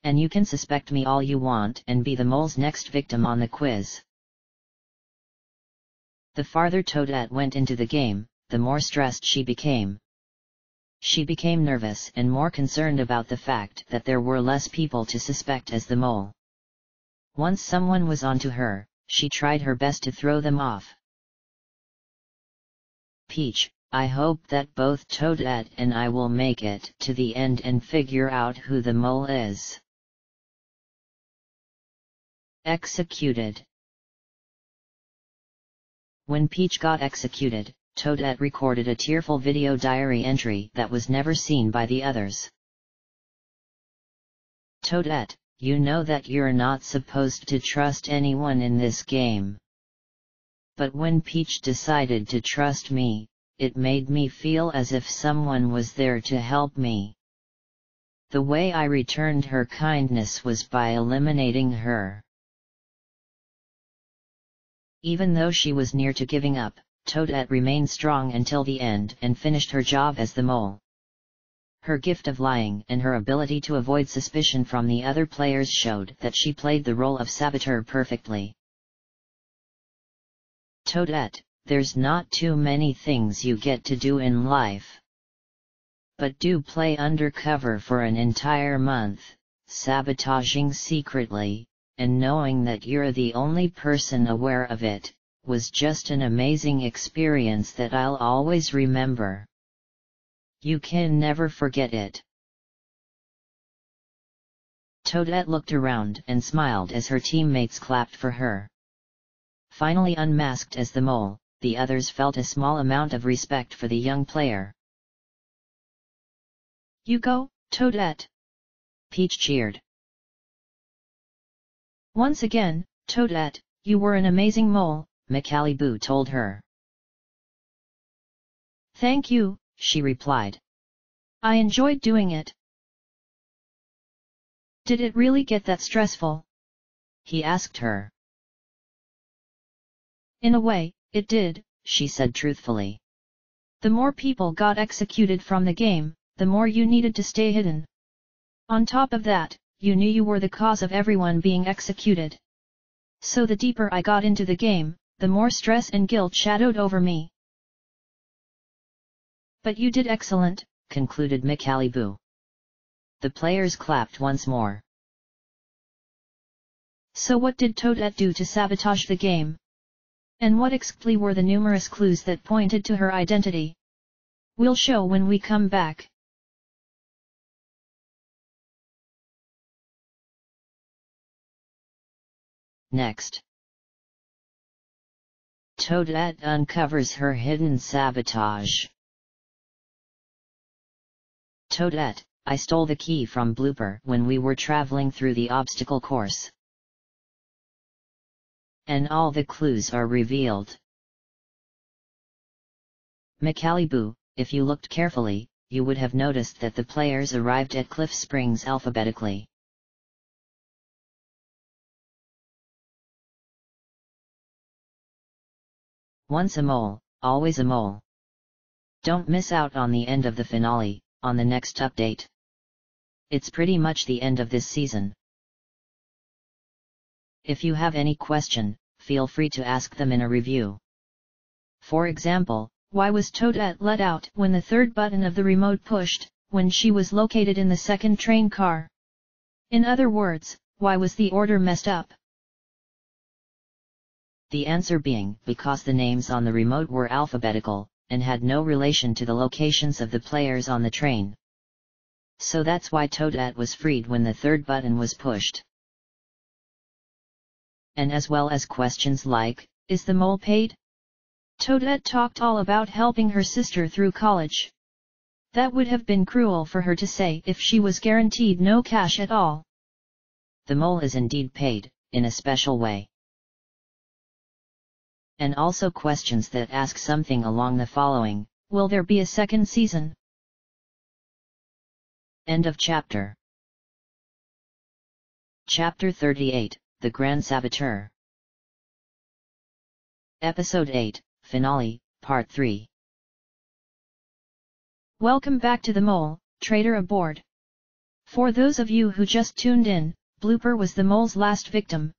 And you can suspect me all you want and be the mole's next victim on the quiz. The farther Toadette went into the game, the more stressed she became. She became nervous and more concerned about the fact that there were less people to suspect as the mole. Once someone was onto her, she tried her best to throw them off. Peach, I hope that both Toadette and I will make it to the end and figure out who the mole is. Executed. When Peach got executed, Toadette recorded a tearful video diary entry that was never seen by the others. Toadette, you know that you're not supposed to trust anyone in this game. But when Peach decided to trust me, it made me feel as if someone was there to help me. The way I returned her kindness was by eliminating her. Even though she was near to giving up, Toadette remained strong until the end and finished her job as the mole. Her gift of lying and her ability to avoid suspicion from the other players showed that she played the role of saboteur perfectly. Toadette, there's not too many things you get to do in life. But do play undercover for an entire month, sabotaging secretly, and knowing that you're the only person aware of it, was just an amazing experience that I'll always remember. You can never forget it. Toadette looked around and smiled as her teammates clapped for her. Finally unmasked as the mole, the others felt a small amount of respect for the young player. You go, Toadette! Peach cheered. Once again, Toadette, you were an amazing mole, McAliboo told her. Thank you, she replied. I enjoyed doing it. Did it really get that stressful? He asked her. In a way, it did, she said truthfully. The more people got executed from the game, the more you needed to stay hidden. On top of that, you knew you were the cause of everyone being executed. So the deeper I got into the game, the more stress and guilt shadowed over me. But you did excellent, concluded McAliboo. The players clapped once more. So what did Toadette do to sabotage the game? And what exactly were the numerous clues that pointed to her identity? We'll show when we come back. Next. Toadette uncovers her hidden sabotage. Toadette, I stole the key from Blooper when we were traveling through the obstacle course. And all the clues are revealed. McAliboo, if you looked carefully, you would have noticed that the players arrived at Cliff Springs alphabetically. Once a mole, always a mole. Don't miss out on the end of the finale, on the next update. It's pretty much the end of this season. If you have any question, feel free to ask them in a review. For example, why was Toadette let out when the third button of the remote pushed, when she was located in the second train car? In other words, why was the order messed up? The answer being because the names on the remote were alphabetical, and had no relation to the locations of the players on the train. So that's why Toadette was freed when the third button was pushed. And as well as questions like, is the mole paid? Toadette talked all about helping her sister through college. That would have been cruel for her to say if she was guaranteed no cash at all. The mole is indeed paid, in a special way. And also questions that ask something along the following: will there be a second season? End of chapter. Chapter 38, The Grand Saboteur. Episode 8, Finale, Part 3. Welcome back to the Mole, Traitor Aboard. For those of you who just tuned in, Blooper was the mole's last victim.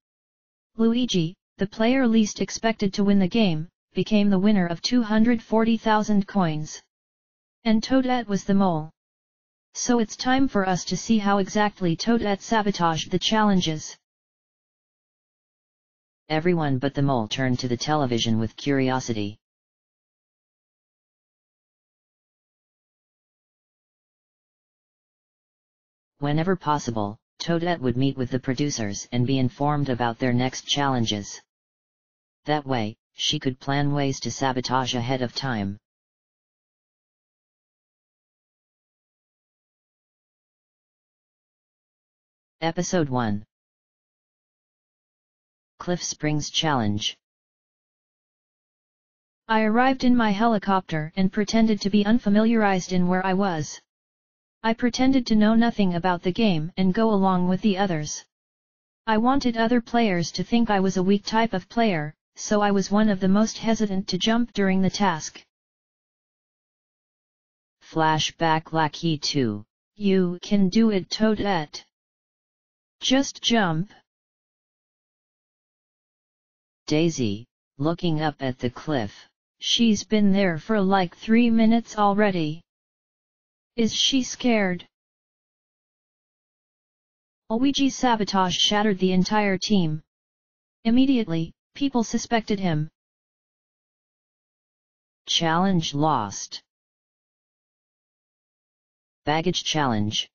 Luigi, the player least expected to win the game, became the winner of 240,000 coins. And Toadette was the mole. So it's time for us to see how exactly Toadette sabotaged the challenges. Everyone but the mole turned to the television with curiosity. Whenever possible, Toadette would meet with the producers and be informed about their next challenges. That way, she could plan ways to sabotage ahead of time. Episode 1. Cliff Springs Challenge. I arrived in my helicopter and pretended to be unfamiliarized in where I was. I pretended to know nothing about the game and go along with the others. I wanted other players to think I was a weak type of player, so I was one of the most hesitant to jump during the task. Flashback Lucky 2. You can do it, Toadette. Just jump. Daisy, looking up at the cliff. She's been there for like 3 minutes already. Is she scared? Luigi's sabotage shattered the entire team. Immediately, people suspected him. Challenge lost. Baggage challenge.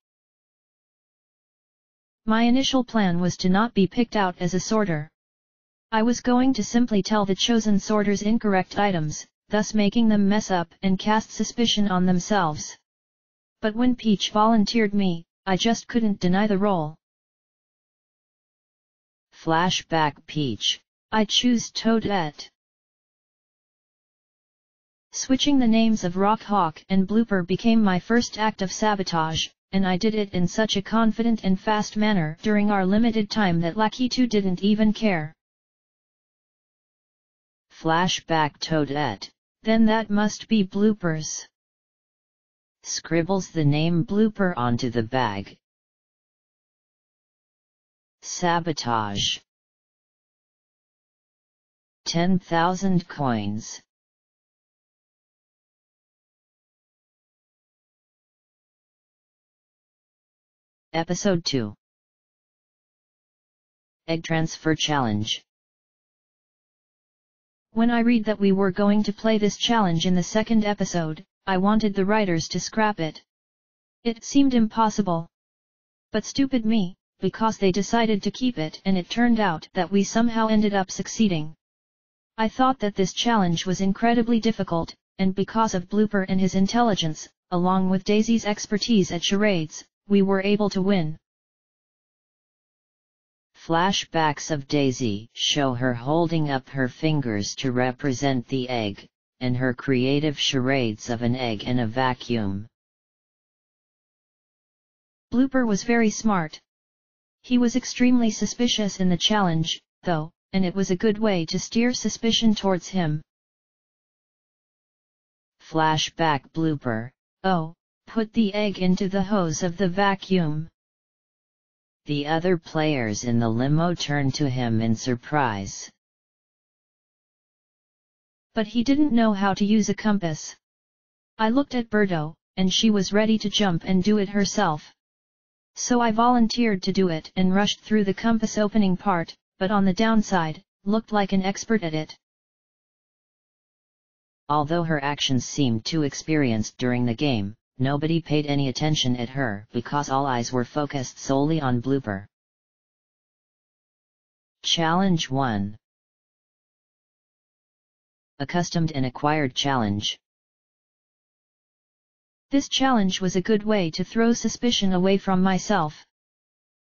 My initial plan was to not be picked out as a sorter. I was going to simply tell the chosen sorters incorrect items, thus making them mess up and cast suspicion on themselves. But when Peach volunteered me, I just couldn't deny the role. Flashback Peach. I choose Toadette. Switching the names of Rock Hawk and Blooper became my first act of sabotage, and I did it in such a confident and fast manner during our limited time that Lucky 2 didn't even care. Flashback Toadette. Then that must be Bloopers. Scribbles the name Blooper onto the bag. Sabotage. 10,000 coins. Episode 2. Egg Transfer Challenge. When I read that we were going to play this challenge in the second episode, I wanted the writers to scrap it. It seemed impossible. But stupid me, because they decided to keep it, and it turned out that we somehow ended up succeeding. I thought that this challenge was incredibly difficult, and because of Blooper and his intelligence, along with Daisy's expertise at charades, we were able to win. Flashbacks of Daisy show her holding up her fingers to represent the egg, and her creative charades of an egg in a vacuum. Blooper was very smart. He was extremely suspicious in the challenge, though, and it was a good way to steer suspicion towards him. Flashback Blooper. Oh, put the egg into the hose of the vacuum. The other players in the limo turn to him in surprise. But he didn't know how to use a compass. I looked at Birdo, and she was ready to jump and do it herself. So I volunteered to do it and rushed through the compass opening part, but on the downside, looked like an expert at it. Although her actions seemed too experienced during the game, nobody paid any attention at her because all eyes were focused solely on Blooper. Challenge 1. Accustomed and Acquired Challenge. This challenge was a good way to throw suspicion away from myself.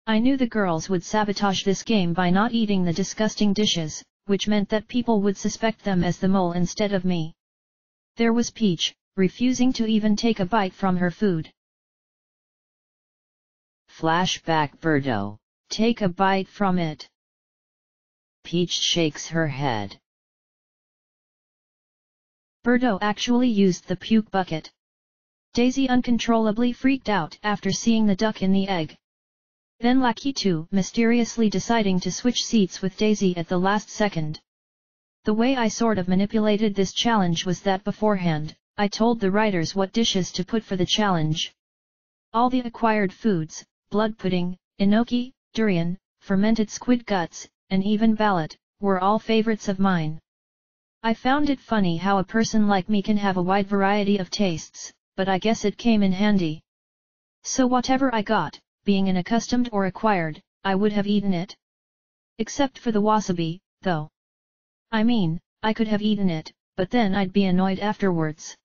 I knew the girls would sabotage this game by not eating the disgusting dishes, which meant that people would suspect them as the mole instead of me. There was Peach, refusing to even take a bite from her food. Flashback Birdo. Take a bite from it. Peach shakes her head. Birdo actually used the puke bucket. Daisy uncontrollably freaked out after seeing the duck in the egg. Then Lucky 2 mysteriously deciding to switch seats with Daisy at the last second. The way I sort of manipulated this challenge was that beforehand, I told the writers what dishes to put for the challenge. All the acquired foods, blood pudding, enoki, durian, fermented squid guts, and even ballot, were all favorites of mine. I found it funny how a person like me can have a wide variety of tastes, but I guess it came in handy. So whatever I got, being an accustomed or acquired, I would have eaten it. Except for the wasabi, though. I mean, I could have eaten it, but then I'd be annoyed afterwards.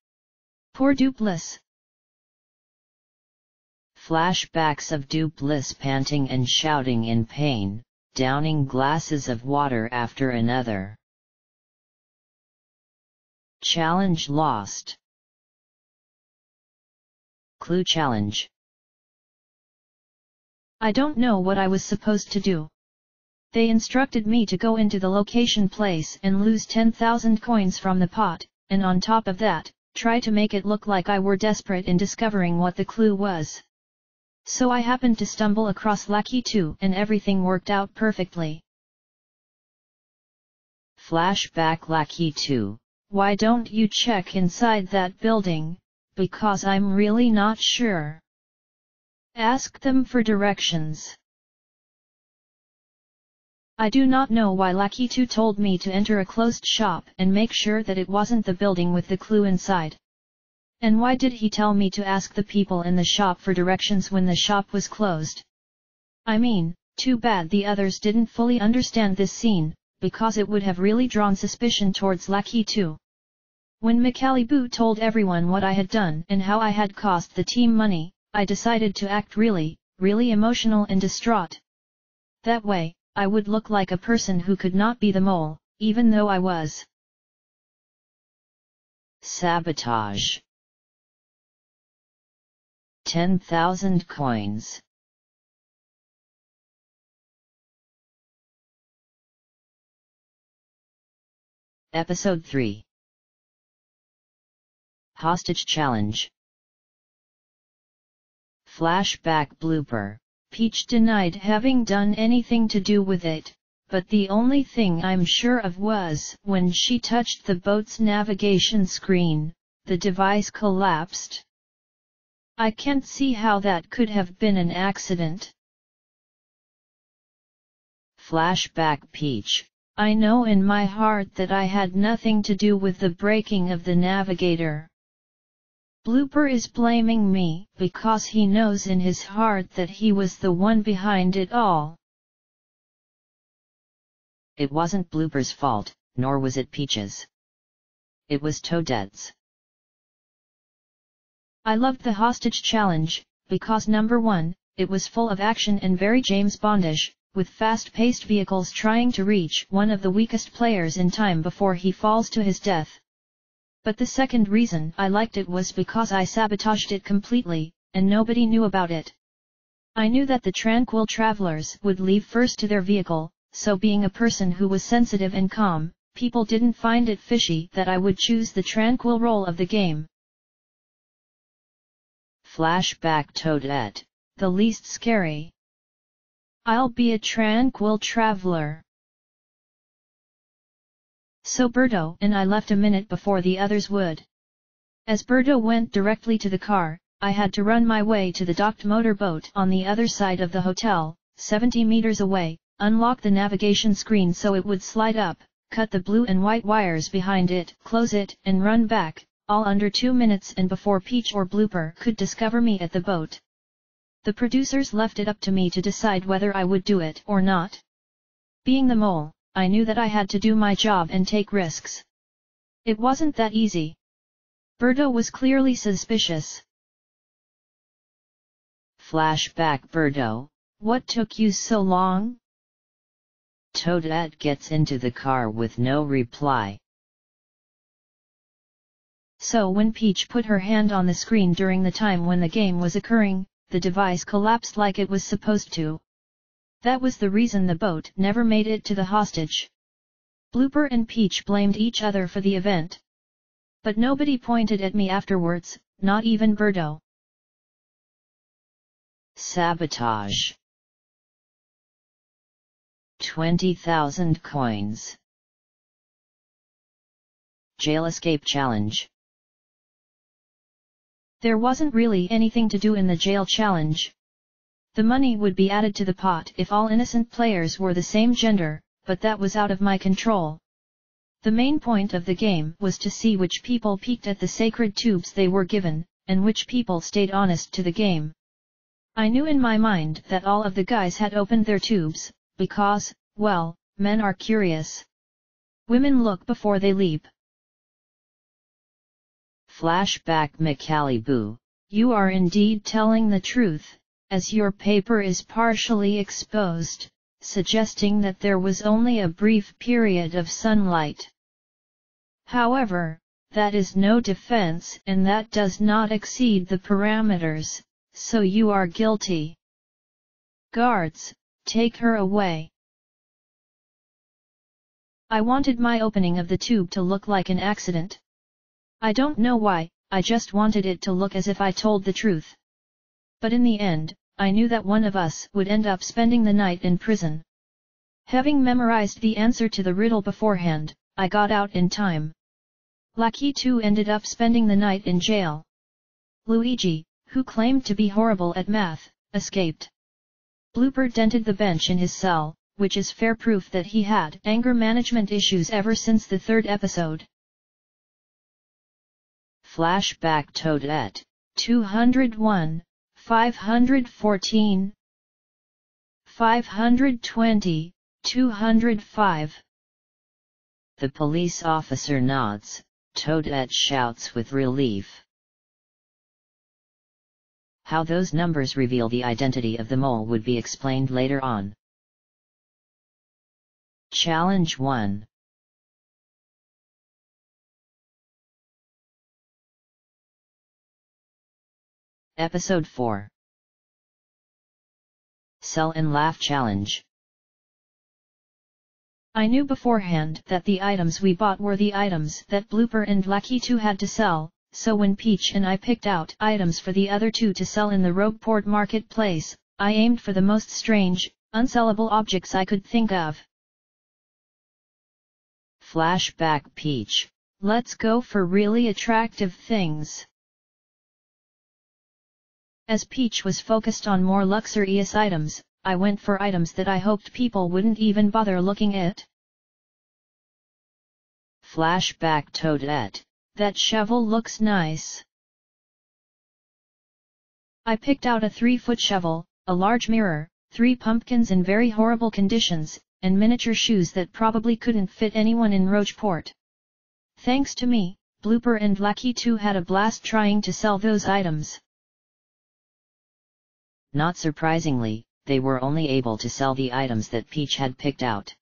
Poor Dupliss. Flashbacks of Dupliss panting and shouting in pain, downing glasses of water after another. Challenge lost. Clue challenge. I don't know what I was supposed to do. They instructed me to go into the location place and lose 10,000 coins from the pot, and on top of that, try to make it look like I were desperate in discovering what the clue was. So I happened to stumble across Lucky 2 and everything worked out perfectly. Flashback Lucky 2. Why don't you check inside that building, because I'm really not sure. Ask them for directions. I do not know why Lucky 2 told me to enter a closed shop and make sure that it wasn't the building with the clue inside. And why did he tell me to ask the people in the shop for directions when the shop was closed? I mean, too bad the others didn't fully understand this scene, because it would have really drawn suspicion towards Lucky 2. When Macaliboo told everyone what I had done and how I had cost the team money, I decided to act really emotional and distraught. That way, I would look like a person who could not be the mole, even though I was. Sabotage. 10,000 coins. Episode 3. Hostage Challenge. Flashback blooper. Peach denied having done anything to do with it, but the only thing I'm sure of was when she touched the boat's navigation screen, the device collapsed. I can't see how that could have been an accident. Flashback Peach. I know in my heart that I had nothing to do with the breaking of the navigator. Blooper is blaming me because he knows in his heart that he was the one behind it all. It wasn't Blooper's fault, nor was it Peach's. It was Toadette's. I loved the hostage challenge, because number 1, it was full of action and very James Bondish, with fast-paced vehicles trying to reach one of the weakest players in time before he falls to his death. But the second reason I liked it was because I sabotaged it completely, and nobody knew about it. I knew that the tranquil travelers would leave first to their vehicle, so being a person who was sensitive and calm, people didn't find it fishy that I would choose the tranquil role of the game. Flashback Toadette. The least scary. I'll be a tranquil traveler. So Birdo and I left a minute before the others would. As Birdo went directly to the car, I had to run my way to the docked motorboat on the other side of the hotel, 70 meters away, unlock the navigation screen so it would slide up, cut the blue and white wires behind it, close it, and run back, all under 2 minutes and before Peach or Blooper could discover me at the boat. The producers left it up to me to decide whether I would do it or not. Being the mole, I knew that I had to do my job and take risks. It wasn't that easy. Birdo was clearly suspicious. Flashback Birdo. What took you so long? Toadette gets into the car with no reply. So when Peach put her hand on the screen during the time when the game was occurring, the device collapsed like it was supposed to. That was the reason the boat never made it to the hostage. Blooper and Peach blamed each other for the event. But nobody pointed at me afterwards, not even Birdo. Sabotage. 20,000 coins. Jail Escape Challenge. There wasn't really anything to do in the jail challenge. The money would be added to the pot if all innocent players were the same gender, but that was out of my control. The main point of the game was to see which people peeked at the sacred tubes they were given, and which people stayed honest to the game. I knew in my mind that all of the guys had opened their tubes, because, well, men are curious. Women look before they leap. Flashback Macaliboo. You are indeed telling the truth, as your paper is partially exposed, suggesting that there was only a brief period of sunlight. However, that is no defense and that does not exceed the parameters, so you are guilty. Guards, take her away. I wanted my opening of the tube to look like an accident. I don't know why, I just wanted it to look as if I told the truth. But in the end, I knew that one of us would end up spending the night in prison. Having memorized the answer to the riddle beforehand, I got out in time. Lucky 2 ended up spending the night in jail. Luigi, who claimed to be horrible at math, escaped. Blooper dented the bench in his cell, which is fair proof that he had anger management issues ever since the third episode. Flashback Toadette, 201, 514, 520, 205. The police officer nods, Toadette shouts with relief. How those numbers reveal the identity of the mole would be explained later on. Challenge 1. Episode 4. Sell and Laugh Challenge. I knew beforehand that the items we bought were the items that Blooper and Lucky 2 had to sell, so when Peach and I picked out items for the other two to sell in the Rogueport marketplace, I aimed for the most strange, unsellable objects I could think of. Flashback Peach. Let's go for really attractive things. As Peach was focused on more luxurious items, I went for items that I hoped people wouldn't even bother looking at. Flashback Toadette. That shovel looks nice. I picked out a 3-foot shovel, a large mirror, 3 pumpkins in very horrible conditions, and miniature shoes that probably couldn't fit anyone in Rogueport. Thanks to me, Blooper and Lucky 2 had a blast trying to sell those items. Not surprisingly, they were only able to sell the items that Peach had picked out.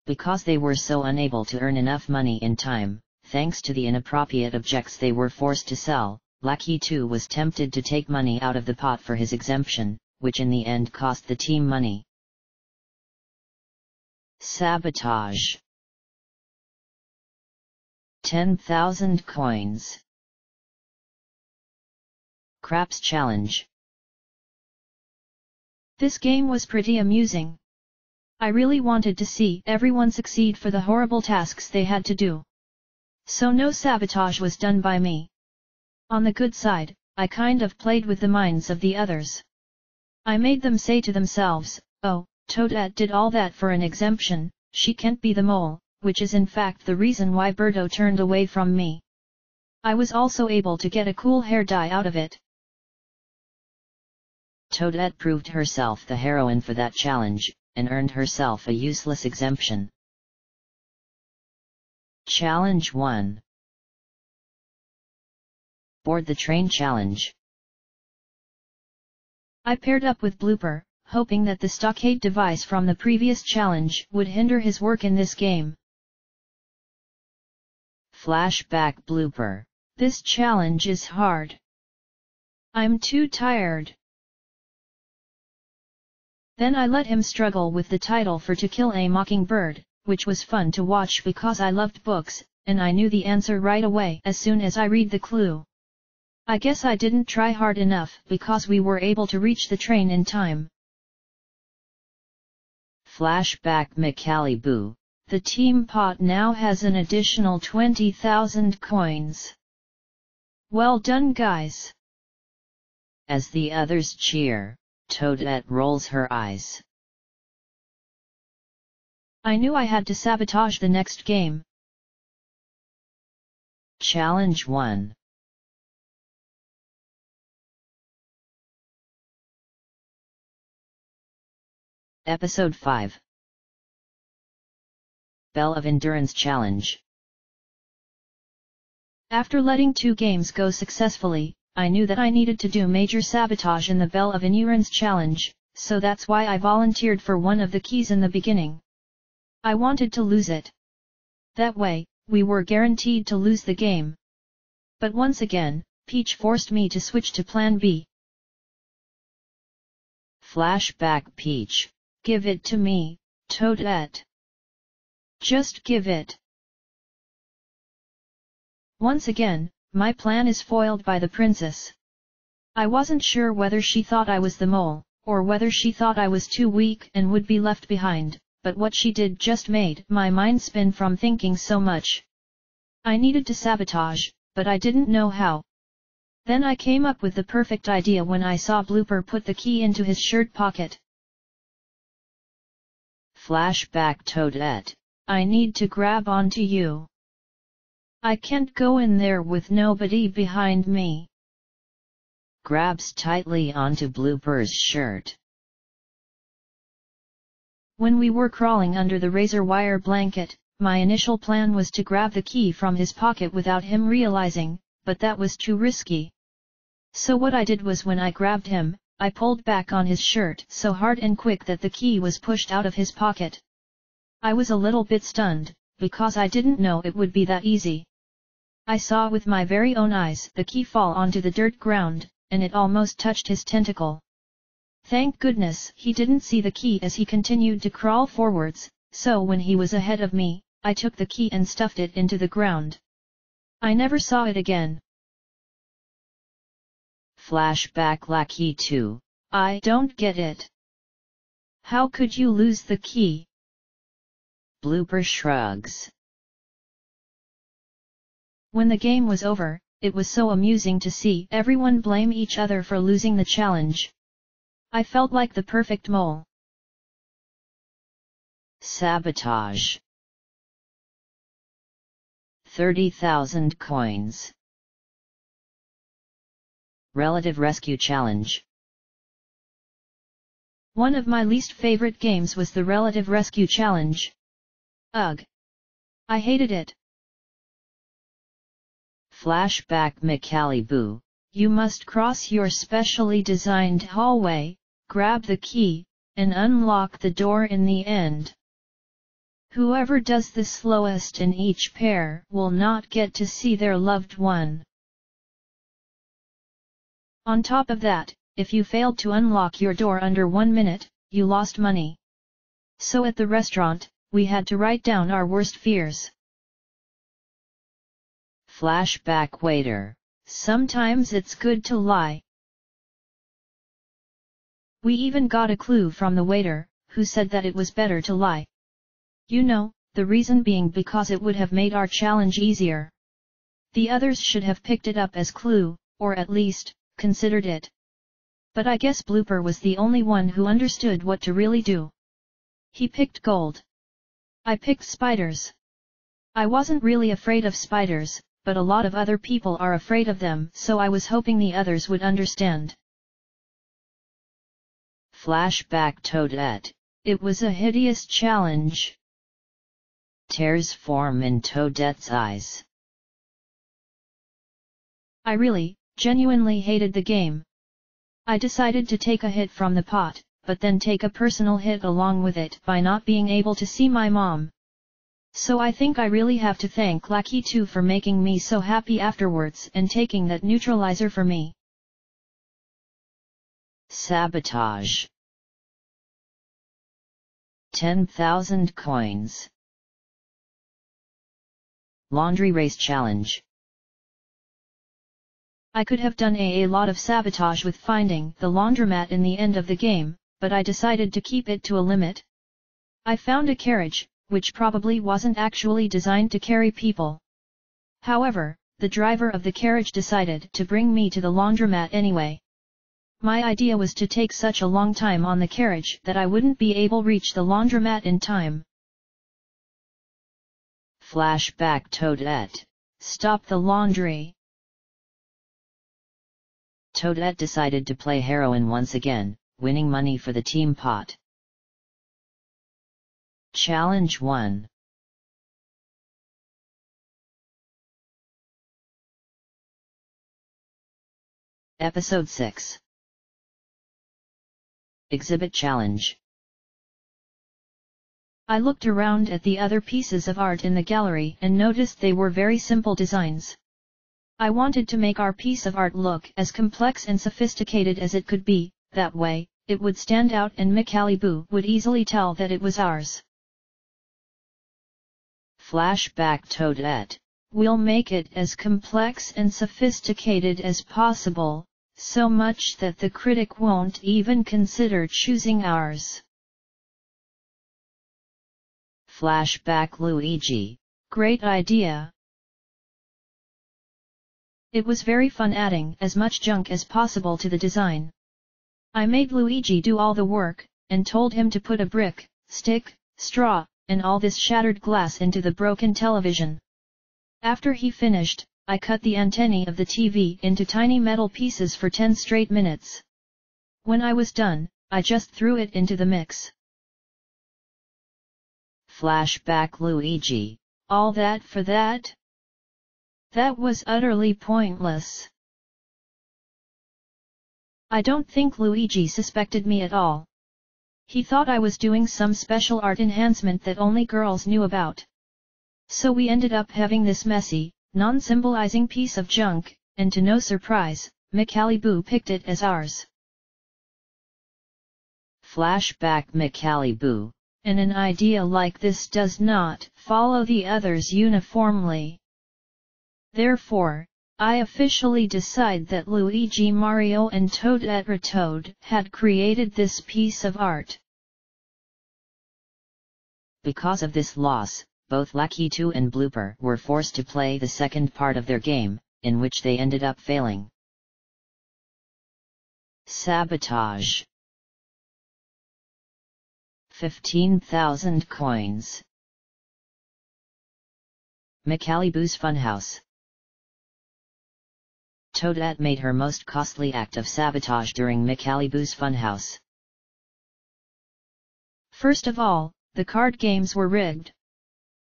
Because they were so unable to earn enough money in time, thanks to the inappropriate objects they were forced to sell, Lucky 2 was tempted to take money out of the pot for his exemption, which in the end cost the team money. Sabotage. 10,000 coins. Craps Challenge. This game was pretty amusing. I really wanted to see everyone succeed for the horrible tasks they had to do. So no sabotage was done by me. On the good side, I kind of played with the minds of the others. I made them say to themselves, oh, Toadette did all that for an exemption, she can't be the mole, which is in fact the reason why Birdo turned away from me. I was also able to get a cool hair dye out of it. Toadette proved herself the heroine for that challenge, and earned herself a useless exemption. Challenge 1. Board the Train Challenge. I paired up with Blooper, hoping that the stockade device from the previous challenge would hinder his work in this game. Flashback Blooper. This challenge is hard. I'm too tired. Then I let him struggle with the title for To Kill a Mockingbird, which was fun to watch because I loved books, and I knew the answer right away as soon as I read the clue. I guess I didn't try hard enough because we were able to reach the train in time. Flashback Macaliboo. The team pot now has an additional 20,000 coins. Well done, guys. As the others cheer, Toadette rolls her eyes. I knew I had to sabotage the next game. Challenge 1. Episode 5. Bell of Endurance Challenge. After letting 2 games go successfully, I knew that I needed to do major sabotage in the Bell of Endurance Challenge, so that's why I volunteered for one of the keys in the beginning. I wanted to lose it. That way, we were guaranteed to lose the game. But once again, Peach forced me to switch to Plan B. Flashback Peach. Give it to me, Toadette. Just give it. Once again, my plan is foiled by the princess. I wasn't sure whether she thought I was the mole, or whether she thought I was too weak and would be left behind, but what she did just made my mind spin from thinking so much. I needed to sabotage, but I didn't know how. Then I came up with the perfect idea when I saw Blooper put the key into his shirt pocket. Flashback Toadette. I need to grab onto you. I can't go in there with nobody behind me. Grabs tightly onto Blooper's shirt. When we were crawling under the razor wire blanket, my initial plan was to grab the key from his pocket without him realizing, but that was too risky. So what I did was when I grabbed him, I pulled back on his shirt so hard and quick that the key was pushed out of his pocket. I was a little bit stunned, because I didn't know it would be that easy. I saw with my very own eyes the key fall onto the dirt ground, and it almost touched his tentacle. Thank goodness he didn't see the key as he continued to crawl forwards, so when he was ahead of me, I took the key and stuffed it into the ground. I never saw it again. Flashback Lucky 2. I don't get it. How could you lose the key? Blooper shrugs. When the game was over, it was so amusing to see everyone blame each other for losing the challenge. I felt like the perfect mole. Sabotage. 30,000 coins. Relative Rescue Challenge. One of my least favorite games was the Relative Rescue Challenge. Ugh. I hated it. Flashback Macaliboo. You must cross your specially designed hallway, grab the key, and unlock the door in the end. Whoever does the slowest in each pair will not get to see their loved one. On top of that, if you failed to unlock your door under 1 minute, you lost money. So at the restaurant, we had to write down our worst fears. Flashback Waiter. Sometimes it's good to lie. We even got a clue from the waiter, who said that it was better to lie. You know, the reason being because it would have made our challenge easier. The others should have picked it up as clue, or at least, considered it. But I guess Blooper was the only one who understood what to really do. He picked gold. I picked spiders. I wasn't really afraid of spiders, but a lot of other people are afraid of them, so I was hoping the others would understand. Flashback Toadette. It was a hideous challenge. Tears form in Toadette's eyes. I really, genuinely hated the game. I decided to take a hit from the pot, but then take a personal hit along with it by not being able to see my mom. So I think I really have to thank Lucky 2 for making me so happy afterwards and taking that neutralizer for me. Sabotage. 10,000 coins. Laundry Race Challenge. I could have done a lot of sabotage with finding the laundromat in the end of the game, but I decided to keep it to a limit. I found a carriage, which probably wasn't actually designed to carry people. However, the driver of the carriage decided to bring me to the laundromat anyway. My idea was to take such a long time on the carriage that I wouldn't be able to reach the laundromat in time. Flashback Toadette. Stop the laundry. Toadette decided to play heroine once again, winning money for the team pot. Challenge 1. Episode 6. Exhibit Challenge. I looked around at the other pieces of art in the gallery and noticed they were very simple designs. I wanted to make our piece of art look as complex and sophisticated as it could be, that way, it would stand out and Macaliboo would easily tell that it was ours. Flashback Toadette. We'll make it as complex and sophisticated as possible, so much that the critic won't even consider choosing ours. Flashback Luigi. Great idea. It was very fun adding as much junk as possible to the design. I made Luigi do all the work, and told him to put a brick, stick, straw, and all this shattered glass into the broken television. After he finished, I cut the antennae of the TV into tiny metal pieces for 10 straight minutes. When I was done, I just threw it into the mix. Flashback Luigi. All that for that? That was utterly pointless. I don't think Luigi suspected me at all. He thought I was doing some special art enhancement that only girls knew about. So we ended up having this messy, non-symbolizing piece of junk, and to no surprise, McAliboo picked it as ours. Flashback McAliboo. And an idea like this does not follow the others uniformly. Therefore, I officially decide that Luigi, Mario and Toadette Retoad had created this piece of art. Because of this loss, both Lakitu and Blooper were forced to play the second part of their game, in which they ended up failing. Sabotage. 15,000 coins. McAliboo's Funhouse. Toadette made her most costly act of sabotage during McAliboo's Funhouse. First of all, the card games were rigged.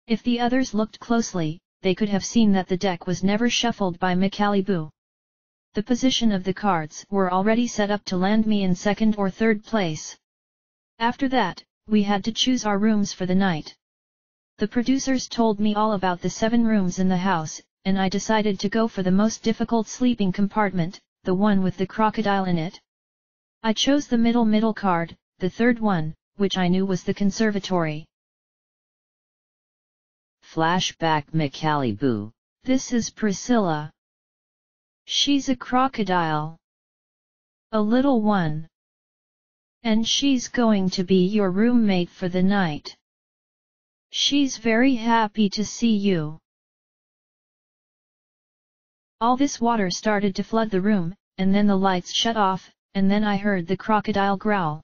If the others looked closely, they could have seen that the deck was never shuffled by McAliboo. The position of the cards were already set up to land me in second or third place. After that, we had to choose our rooms for the night. The producers told me all about the 7 rooms in the house, and I decided to go for the most difficult sleeping compartment, the one with the crocodile in it. I chose the middle card, the third one, which I knew was the conservatory. Flashback McAliboo. This is Priscilla. She's a crocodile. A little one. And she's going to be your roommate for the night. She's very happy to see you. All this water started to flood the room, and then the lights shut off, and then I heard the crocodile growl.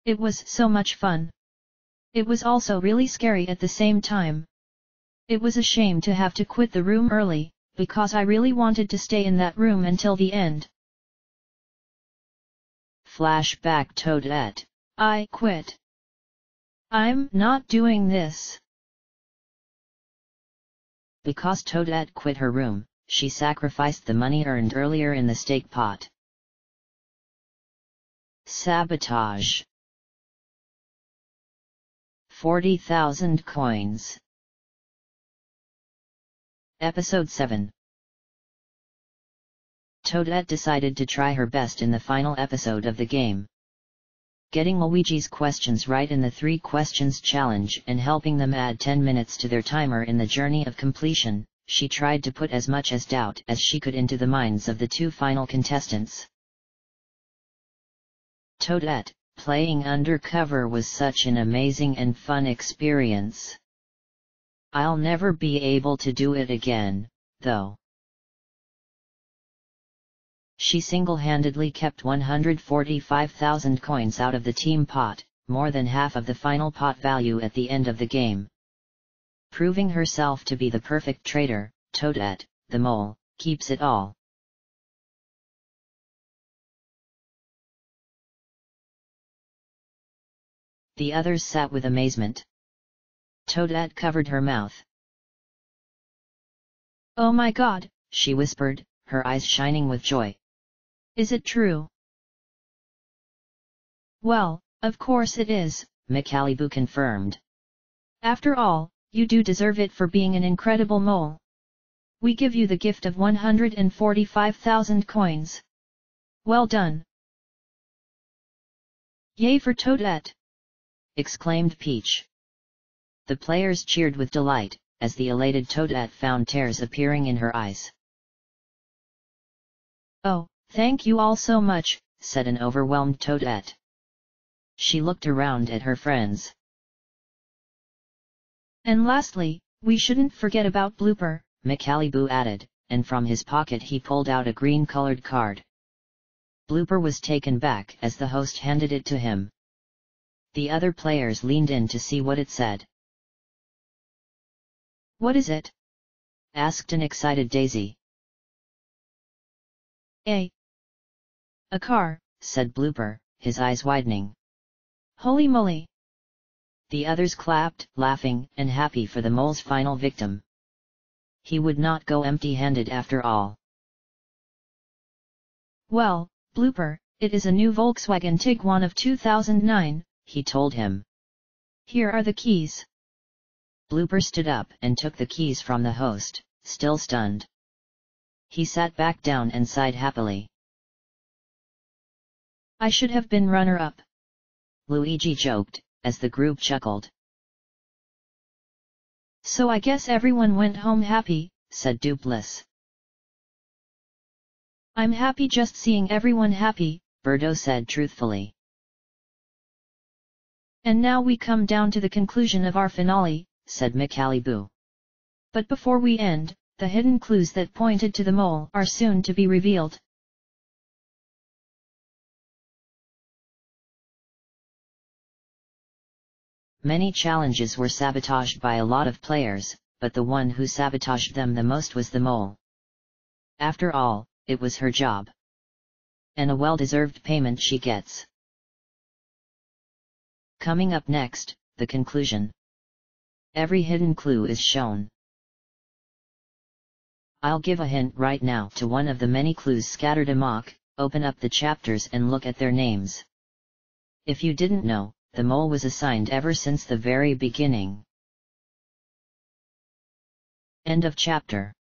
It was so much fun. It was also really scary at the same time. It was a shame to have to quit the room early, because I really wanted to stay in that room until the end. Flashback Toadette. I quit. I'm not doing this. Because Toadette quit her room, she sacrificed the money earned earlier in the stake pot. Sabotage. 40,000 coins. Episode 7. Toadette decided to try her best in the final episode of the game. Getting Luigi's questions right in the 3 questions challenge and helping them add 10 minutes to their timer in the journey of completion, she tried to put as much as doubt as she could into the minds of the 2 final contestants. Toadette, playing undercover was such an amazing and fun experience. I'll never be able to do it again, though. She single-handedly kept 145,000 coins out of the team pot, more than half of the final pot value at the end of the game. Proving herself to be the perfect traitor, Toadette, the mole, keeps it all. The others sat with amazement. Toadette covered her mouth. Oh my God, she whispered, her eyes shining with joy. Is it true? Well, of course it is, McAliboo confirmed. After all, you do deserve it for being an incredible mole. We give you the gift of 145,000 coins. Well done. Yay for Toadette! Exclaimed Peach. The players cheered with delight, as the elated Toadette found tears appearing in her eyes. "Oh, thank you all so much," said an overwhelmed Toadette. She looked around at her friends. "And lastly, we shouldn't forget about Blooper," McAllibu added, and from his pocket he pulled out a green-colored card. Blooper was taken back as the host handed it to him. The other players leaned in to see what it said. "What is it?" asked an excited Daisy. "A car," said Blooper, his eyes widening. "Holy moly!" The others clapped, laughing and happy for the mole's final victim. He would not go empty-handed after all. "Well, Blooper, it is a new Volkswagen Tiguan of 2009, he told him. "Here are the keys." Blooper stood up and took the keys from the host, still stunned. He sat back down and sighed happily. "I should have been runner-up," Luigi joked, as the group chuckled. "So I guess everyone went home happy," said Dupless. "I'm happy just seeing everyone happy," Birdo said truthfully. "And now we come down to the conclusion of our finale," said McAllibu. "But before we end, the hidden clues that pointed to the mole are soon to be revealed." Many challenges were sabotaged by a lot of players, but the one who sabotaged them the most was the mole. After all, it was her job. And a well-deserved payment she gets. Coming up next, the conclusion. Every hidden clue is shown. I'll give a hint right now to one of the many clues scattered amok. Open up the chapters and look at their names. If you didn't know, the mole was assigned ever since the very beginning. End of chapter.